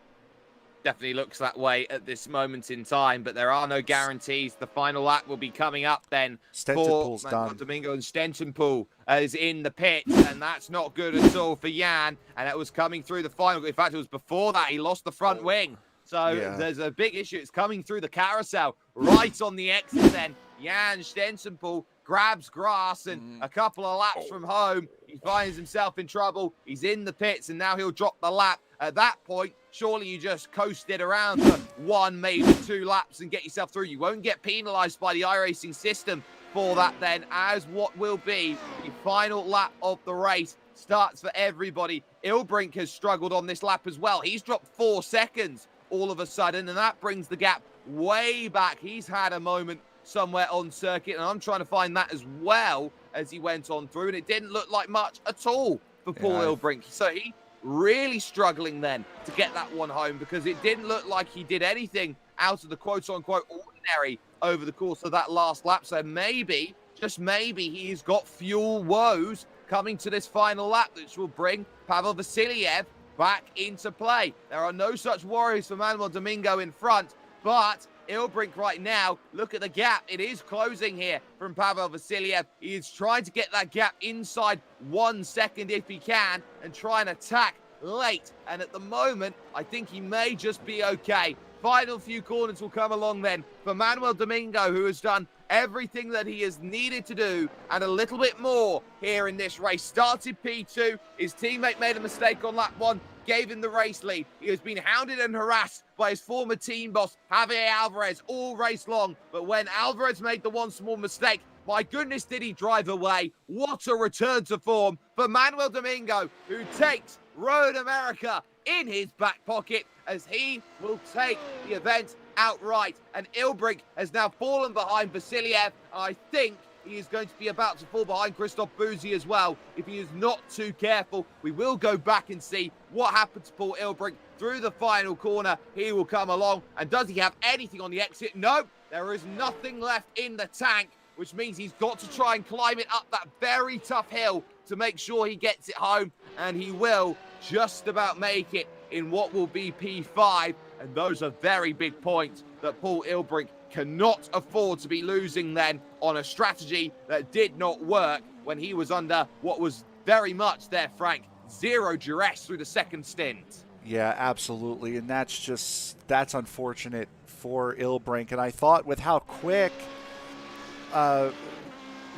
Definitely looks that way at this moment in time, but there are no guarantees. The final lap will be coming up then Stentonpool's for done. Domingo, and Stentonpool is in the pit, and that's not good at all for Jan, and that was coming through the final. In fact, it was before that he lost the front wing. So there's a big issue. It's coming through the carousel right on the exit then. Jan Stentonpool grabs grass, and a couple of laps from home, he finds himself in trouble. He's in the pits, and now he'll drop the lap. At that point, surely you just coast it around for 1, maybe 2 laps and get yourself through. You won't get penalised by the iRacing system for that then, as what will be the final lap of the race starts for everybody. Ilbrink has struggled on this lap as well. He's dropped 4 seconds all of a sudden, and that brings the gap way back. He's had a moment somewhere on circuit, and I'm trying to find that as well as he went on through, and it didn't look like much at all for Paul Ilbrink. So he really struggling then to get that one home, because it didn't look like he did anything out of the quote-unquote ordinary over the course of that last lap. So maybe, just maybe, he's got fuel woes coming to this final lap, which will bring Pavel Vasiliev back into play. There are no such worries for Manuel Domingo in front, but Ilbrink right now, look at the gap. It is closing here from Pavel Vasiliev. He is trying to get that gap inside 1 second if he can and try and attack late. And at the moment, I think he may just be okay. Final few corners will come along then for Manuel Domingo, who has done everything that he has needed to do and a little bit more here in this race. Started P2. His teammate made a mistake on lap 1. Gave him the race lead. He has been hounded and harassed by his former team boss, Javier Alvarez, all race long. But when Alvarez made the one small mistake, my goodness, did he drive away. What a return to form for Manuel Domingo, who takes Road America in his back pocket as he will take the event outright. And Ilbrink has now fallen behind Vasiliev. I think he is going to be about to fall behind Christoph Bouzy as well if he is not too careful. We will go back and see what happened to Paul Ilbrink through the final corner. He will come along, and does he have anything on the exit? Nope, there is nothing left in the tank, which means he's got to try and climb it up that very tough hill to make sure he gets it home, and he will just about make it in what will be P5, and those are very big points that Paul Ilbrink cannot afford to be losing then on a strategy that did not work when he was under what was very much there, Frank, zero duress through the second stint. Yeah, absolutely, and that's unfortunate for Ilbrink. And I thought with how quick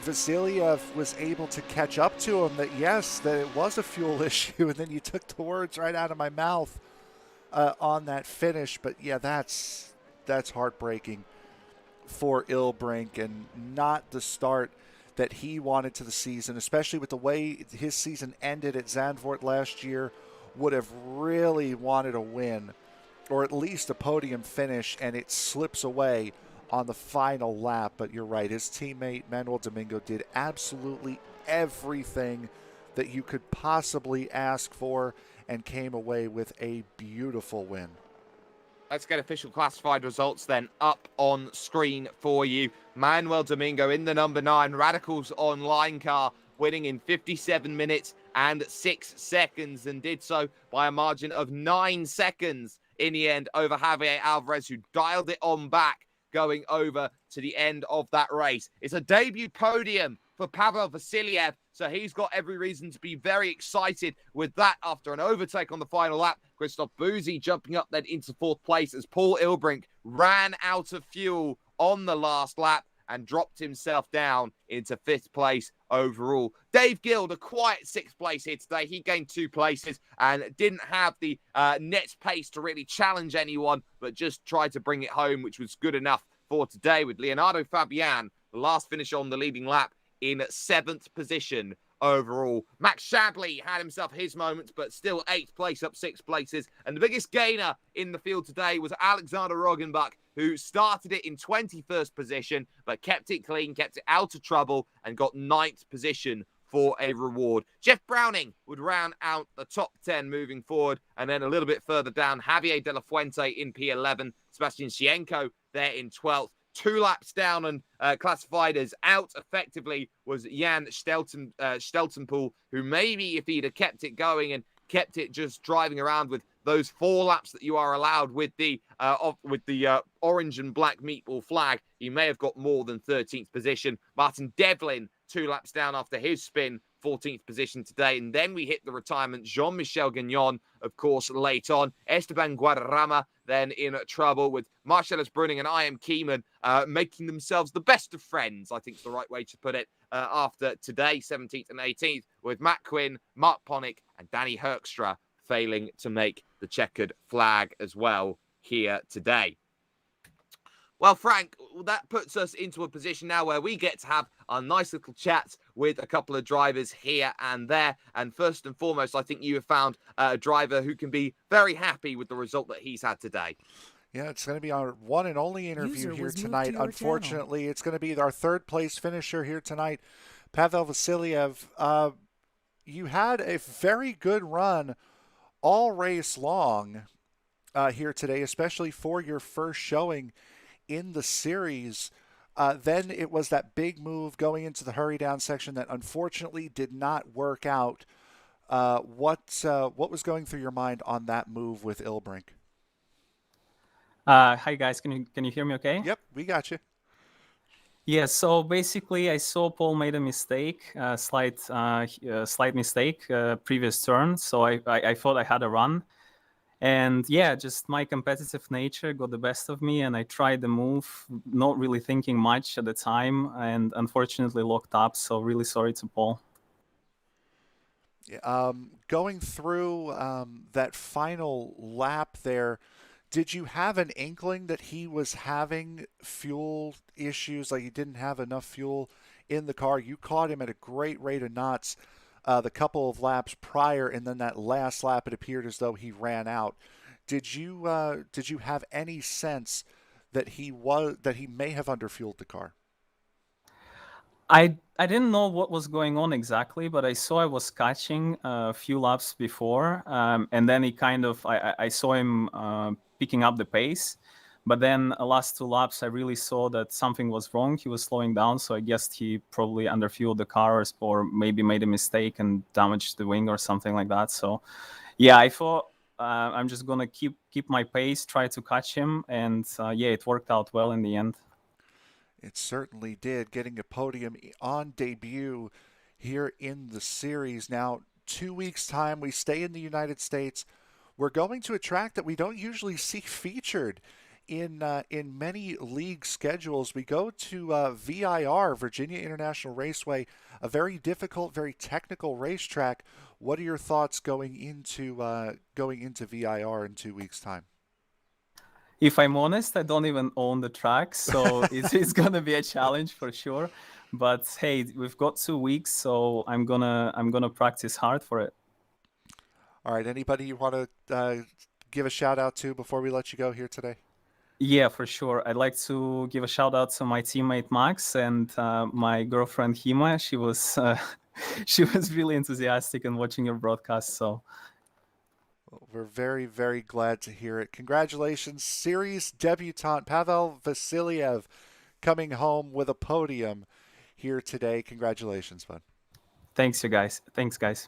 Vasiliev was able to catch up to him that it was a fuel issue, and then you took the words right out of my mouth on that finish. But yeah, that's heartbreaking for Ilbrink, and not the start that he wanted to the season, especially with the way his season ended at Zandvoort last year. Would have really wanted a win, or at least a podium finish, and it slips away on the final lap. But you're right, his teammate Manuel Domingo did absolutely everything that you could possibly ask for and came away with a beautiful win. Let's get official classified results then up on screen for you. Manuel Domingo in the number 9 Radicals Online car, winning in 57 minutes and 6 seconds, and did so by a margin of 9 seconds in the end over Javier Alvarez, who dialed it on back going over to the end of that race. It's a debut podium for Pavel Vasiliev, so he's got every reason to be very excited with that after an overtake on the final lap. Christoph Bouzy jumping up then into 4th place as Paul Ilbrink ran out of fuel on the last lap and dropped himself down into 5th place overall. Dave Guild, a quiet 6th place here today. He gained 2 places and didn't have the net pace to really challenge anyone, but just tried to bring it home, which was good enough for today, with Leonardo Fabian, the last finish on the leading lap, in 7th position overall. Max Shadley had himself his moments, but still 8th place, up 6 places. And the biggest gainer in the field today was Alexander Roggenbach, who started it in 21st position, but kept it clean, kept it out of trouble, and got 9th position for a reward. Jeff Browning would round out the top 10 moving forward, and then a little bit further down, Javier De La Fuente in P11, Sebastian Sienko there in 12th, 2 laps down and classified as out effectively was Jan Steltenpool, who maybe if he'd have kept it going and kept it just driving around with those 4 laps that you are allowed with the orange and black meatball flag, he may have got more than 13th position. Martin Devlin, 2 laps down after his spin, 14th position today. And then we hit the retirement. Jean-Michel Gagnon, of course, late on. Esteban Guadarrama then in trouble with Marcellus Brunning and I.M. Keeman making themselves the best of friends, I think is the right way to put it, after today, 17th and 18th, with Matt Quinn, Mark Ponick and Danny Herkstra failing to make the checkered flag as well here today. Well, Frank, that puts us into a position now where we get to have a nice little chat with a couple of drivers here and there. And first and foremost, I think you have found a driver who can be very happy with the result that he's had today. Yeah, it's going to be our one and only interview here tonight. Unfortunately, it's going to be our 3rd place finisher here tonight, Pavel Vasiliev. You had a very good run all race long here today, especially for your first showing in the series. Then it was that big move going into the hurry down section that unfortunately did not work out. What was going through your mind on that move with Ilbrink? Hi guys, can you hear me okay? Yep, we got you. Yeah, so basically I saw Paul made a mistake, slight mistake, previous turn. So I thought I had a run. And yeah, just my competitive nature got the best of me, and I tried the move, not really thinking much at the time, and unfortunately locked up. So really sorry to Paul. Going through that final lap there, did you have an inkling that he was having fuel issues, like he didn't have enough fuel in the car? You caught him at a great rate of knots the couple of laps prior, and then that last lap it appeared as though he ran out. Did you have any sense that he may have underfueled the car? I didn't know what was going on exactly, but I saw I was catching a few laps before, and then he kind of I saw him picking up the pace. But then the last 2 laps, I really saw that something was wrong. He was slowing down, so I guess he probably underfueled the car or maybe made a mistake and damaged the wing or something like that. So, yeah, I thought I'm just gonna keep my pace, try to catch him, and yeah, it worked out well in the end. It certainly did, getting a podium on debut here in the series. Now, 2 weeks' time, we stay in the United States. We're going to a track that we don't usually see featured in many league schedules. We go to VIR, Virginia International Raceway, a very difficult, very technical racetrack. What are your thoughts going into VIR in 2 weeks' time? If I'm honest, I don't even own the track, so it's gonna be a challenge for sure. But hey, we've got 2 weeks, so I'm gonna practice hard for it. All right. Anybody you want to give a shout out to before we let you go here today? Yeah, for sure. I'd like to give a shout out to my teammate Max and my girlfriend Hima. She was she was really enthusiastic in watching your broadcast. So we're very, very glad to hear it. Congratulations, series debutant Pavel Vasiliev, coming home with a podium here today. Congratulations, bud. Thanks, you guys. Thanks, guys.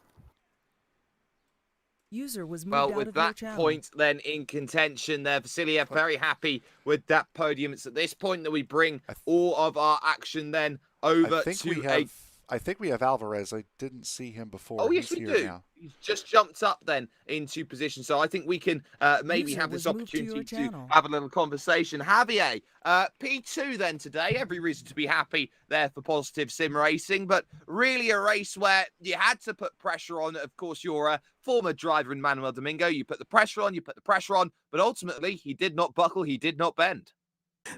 User was moved well, out with of that your point then in contention there, Vasiliev very happy with that podium. It's at this point that we bring all of our action then over I think we have Alvarez. I didn't see him before. Oh, yes, He's we here do. now. He's just jumped up then into position. So I think we can maybe User have this was moved to your opportunity to channel. have a little conversation. Javier, P2 then today. Every reason to be happy there for Positive Sim Racing, but really a race where you had to put pressure on. Of course, you're a former driver in Manuel Domingo. You put the pressure on, but ultimately he did not buckle, he did not bend.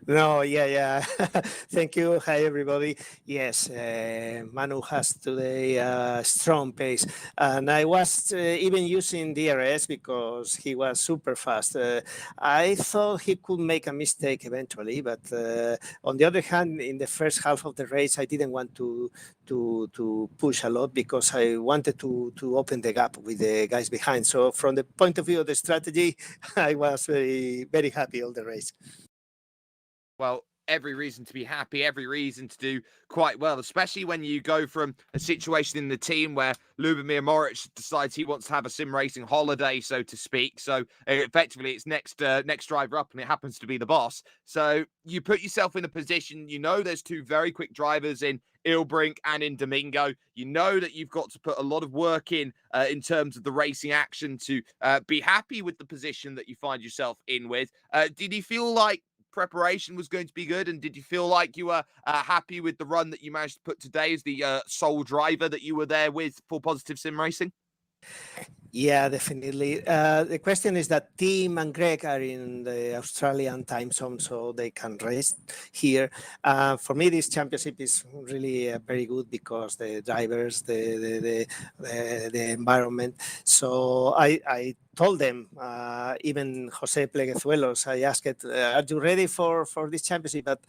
No, yeah. Thank you. Hi, everybody. Yes, Manu has today a strong pace. And I was even using DRS because he was super fast. I thought he could make a mistake eventually, but on the other hand, in the first half of the race, I didn't want to push a lot because I wanted to open the gap with the guys behind. So from the point of view of the strategy, I was very, very happy all the race. Well, every reason to be happy, every reason to do quite well, especially when you go from a situation in the team where Lubomir Moric decides he wants to have a sim racing holiday, so to speak. So effectively, it's next driver up, and it happens to be the boss. So you put yourself in a position, there's two very quick drivers in Ilbrink and in Domingo. You know that you've got to put a lot of work in terms of the racing action to be happy with the position that you find yourself in with. Did you feel like preparation was going to be good, and did you feel like you were happy with the run that you managed to put today as the sole driver that you were there with for Positive Sim Racing? Yeah, definitely. The question is that Tim and Greg are in the Australian time zone, so they can race here. For me, this championship is really very good because the drivers, the environment. So I told them, even Jose Pleguezuelos, I asked, "Are you ready for this championship?" But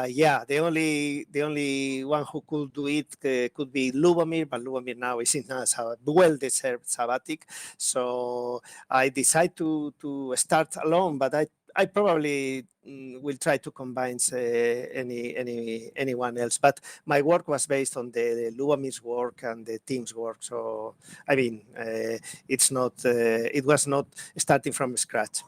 yeah, the only one who could do it could be Lubomir, but Lubomir now is in a well-deserved sabbatic. So I decided to start alone, but I probably will try to combine anyone else. But my work was based on the Lubomir's work and the team's work. So I mean, it was not starting from scratch.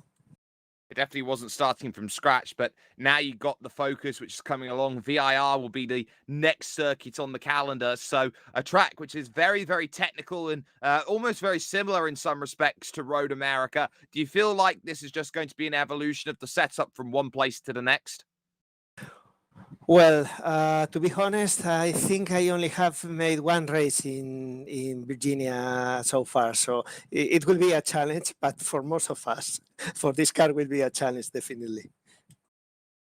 It definitely wasn't starting from scratch, but now you got the focus, which is coming along. VIR will be the next circuit on the calendar. So a track which is very, very technical and almost very similar in some respects to Road America. Do you feel like this is just going to be an evolution of the setup from one place to the next? Well, to be honest, I think I only have made one race in Virginia so far, so it will be a challenge. But for most of us, for this car, will be a challenge definitely.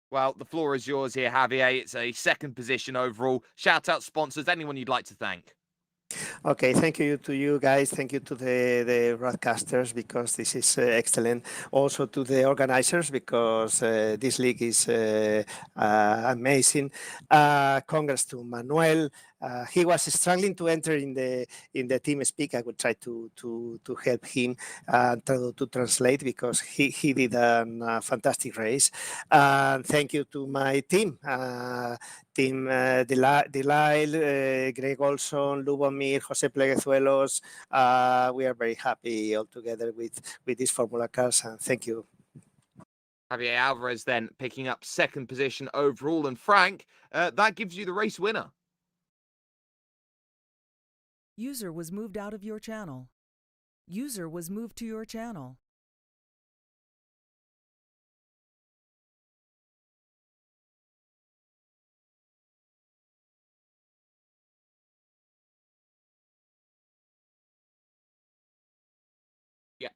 Well, the floor is yours here, Javier. It's a second position overall. Shout out sponsors, anyone you'd like to thank. Okay, thank you to you guys. Thank you to the broadcasters because this is excellent. Also to the organizers because this league is amazing. Congrats to Manuel. He was struggling to enter in the team speak. I would try to help him to translate because he did a fantastic race. Thank you to my team. Team Delisle, Greg Olson, Lubomir, Jose Pleguezuelos. We are very happy all together with these Formula cars, and thank you. Javier Alvarez then picking up second position overall, and Frank, that gives you the race winner. User was moved out of your channel. User was moved to your channel. Yeah.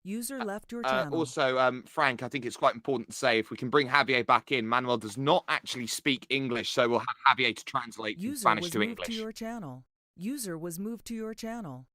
User left your channel. Also, Frank, I think it's quite important to say if we can bring Javier back in, Manuel does not actually speak English, so we'll have Javier to translate from Spanish to English. User was moved to your channel. User was moved to your channel.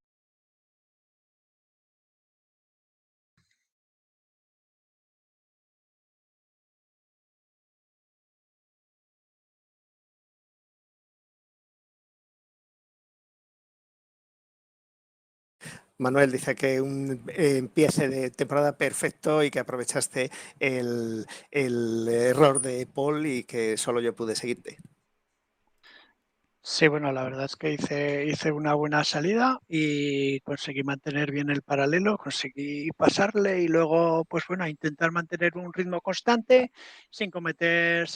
Manuel dice que un empiece de temporada perfecto y que aprovechaste el error de Paul y que solo yo pude seguirte. Sí, bueno, la verdad es que hice una buena salida y conseguí mantener bien el paralelo, conseguí pasarle y luego, pues bueno, intentar mantener un ritmo constante sin cometer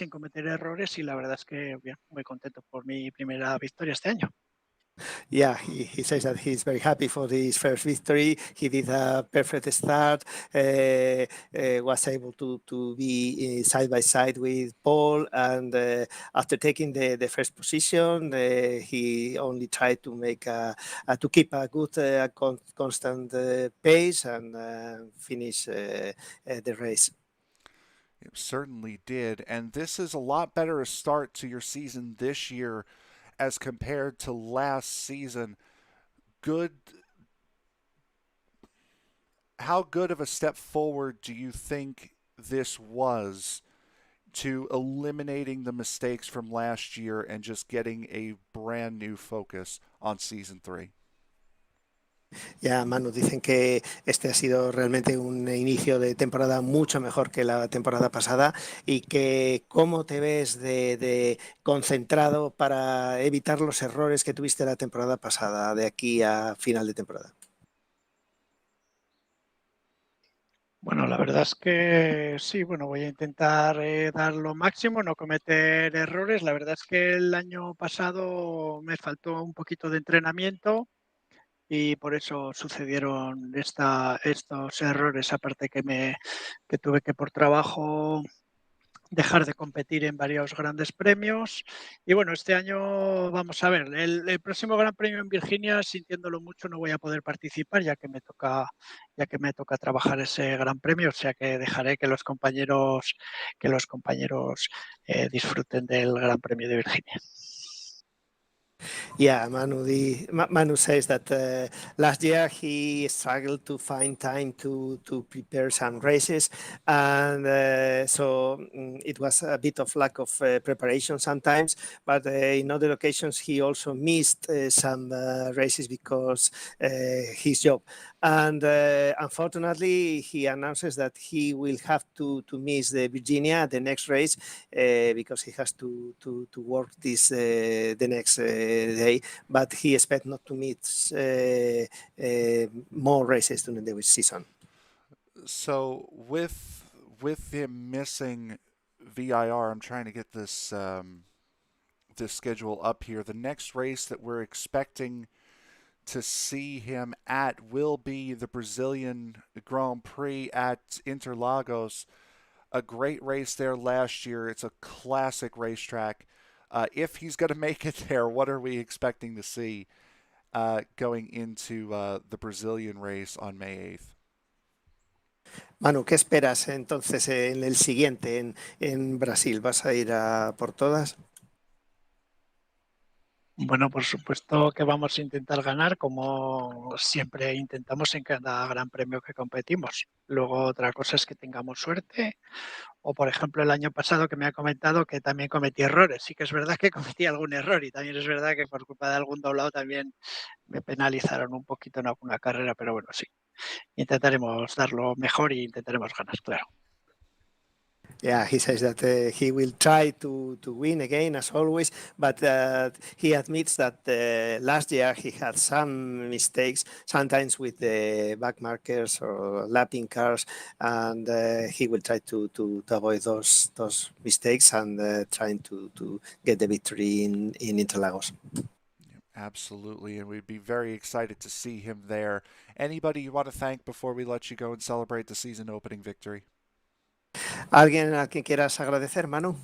errores y la verdad es que bien, muy contento por mi primera victoria este año. Yeah, he says that he's very happy for his first victory. He did a perfect start, was able to be side by side with Paul, and after taking the first position, he only tried to make to keep a good constant pace and finish the race. It certainly did, and this is a lot better a start to your season this year as compared to last season. How good of a step forward do you think this was to eliminating the mistakes from last year and just getting a brand new focus on season 3? Ya, Manu, dicen que este ha sido realmente un inicio de temporada mucho mejor que la temporada pasada y que cómo te ves de concentrado para evitar los errores que tuviste la temporada pasada de aquí a final de temporada. Bueno, la verdad es que sí, bueno, voy a intentar dar lo máximo, no cometer errores. La verdad es que el año pasado me faltó un poquito de entrenamiento y por eso sucedieron estos errores, aparte que tuve que por trabajo dejar de competir en varios grandes premios. Y bueno, este año vamos a ver, el próximo Gran Premio en Virginia, sintiéndolo mucho, no voy a poder participar ya que me toca trabajar ese Gran Premio, o sea que dejaré que los compañeros disfruten del Gran Premio de Virginia. Yeah, Manu says that last year he struggled to find time to prepare some races, and so it was a bit of lack of preparation sometimes. But in other occasions he also missed some races because his job. And unfortunately, he announces that he will have to miss the Virginia, the next race, because he has to work this the next day. But he expects not to miss more races during the season. So with him missing VIR, I'm trying to get this this schedule up here. The next race that we're expecting to see him at will be the Brazilian Grand Prix at Interlagos. A great race there last year. It's a classic racetrack. If he's going to make it there, what are we expecting to see going into the Brazilian race on May 8th? Manu, ¿qué esperas entonces en el siguiente, en Brasil? ¿Vas a ir a por todas? Bueno, por supuesto que vamos a intentar ganar, como siempre intentamos en cada gran premio que competimos. Luego otra cosa es que tengamos suerte, o por ejemplo el año pasado que me ha comentado que también cometí errores. Sí que es verdad que cometí algún error y también es verdad que por culpa de algún doblado también me penalizaron un poquito en alguna carrera, pero bueno, sí, intentaremos dar lo mejor y intentaremos ganar, claro. Yeah, he says that he will try to win again as always, but he admits that last year he had some mistakes, sometimes with the back markers or lapping cars, and he will try to avoid those mistakes and trying to get the victory in Interlagos. Absolutely, and we'd be very excited to see him there. Anybody you want to thank before we let you go and celebrate the season opening victory? ¿Alguien a quien quieras agradecer, Manu?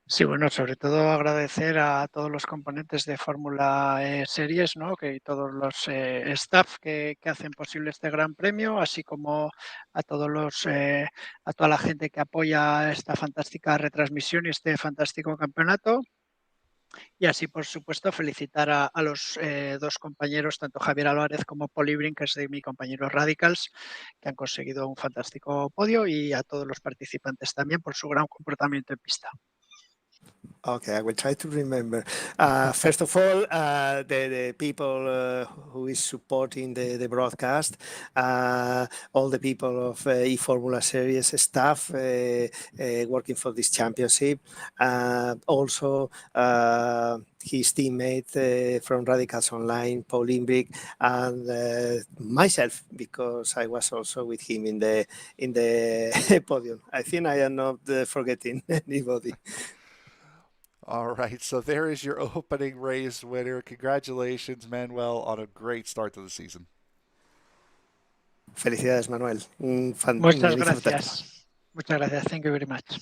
Sí, bueno, sobre todo agradecer a todos los componentes de Fórmula Series, ¿no? Que todos los staff que hacen posible este Gran Premio, así como a a toda la gente que apoya esta fantástica retransmisión y este fantástico campeonato. Y así, por supuesto, felicitar a los dos compañeros, tanto Javier Álvarez como Paul Ilbrink, que es de mi compañero Radicals, que han conseguido un fantástico podio, y a todos los participantes también por su gran comportamiento en pista. Okay, I will try to remember. First of all, the people who is supporting the broadcast, all the people of eFormula Series staff working for this championship, also his teammate from Radicals Online, Paul Ilbrink, and myself, because I was also with him in the podium. I think I am not forgetting anybody. All right, so there is your opening race winner. Congratulations, Manuel, on a great start to the season. Felicidades, Manuel. Muchas gracias. Muchas gracias. Thank you very much.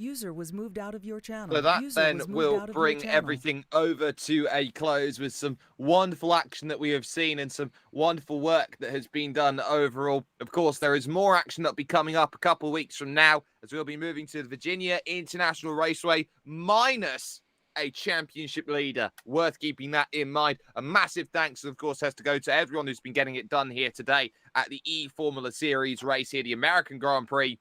User was moved out of your channel. So that User then was moved will out of your bring channel. everything over to a close with some wonderful action that we have seen and some wonderful work that has been done overall. Of course, there is more action that will be coming up a couple of weeks from now as we'll be moving to the Virginia International Raceway minus a championship leader. Worth keeping that in mind. A massive thanks, of course, has to go to everyone who's been getting it done here today at the eFormula Series race here, the American Grand Prix.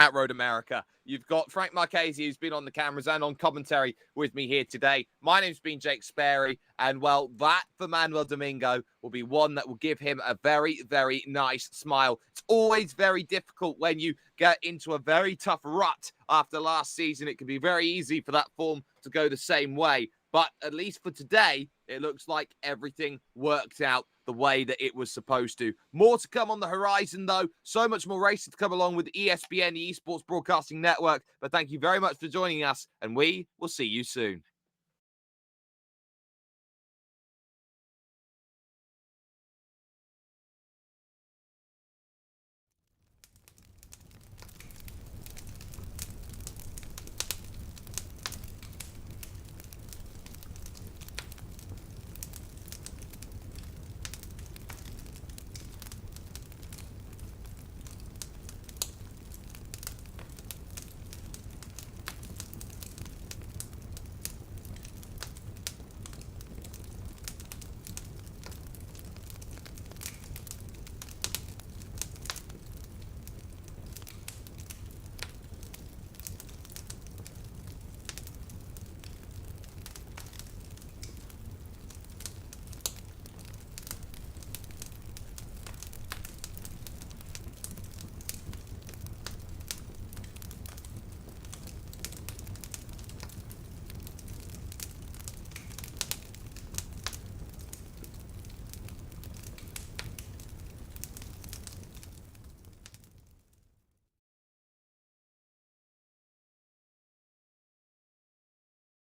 at Road America. You've got Frank Marchese, who's been on the cameras and on commentary with me here today. My name's been Jake Sperry, and well, that for Manuel Domingo will be one that will give him a very, very nice smile. It's always very difficult when you get into a very tough rut after last season. It can be very easy for that form to go the same way. But at least for today, it looks like everything worked out the way that it was supposed to. More to come on the horizon, though. So much more racing to come along with ESPN, the Esports Broadcasting Network. But thank you very much for joining us, and we will see you soon.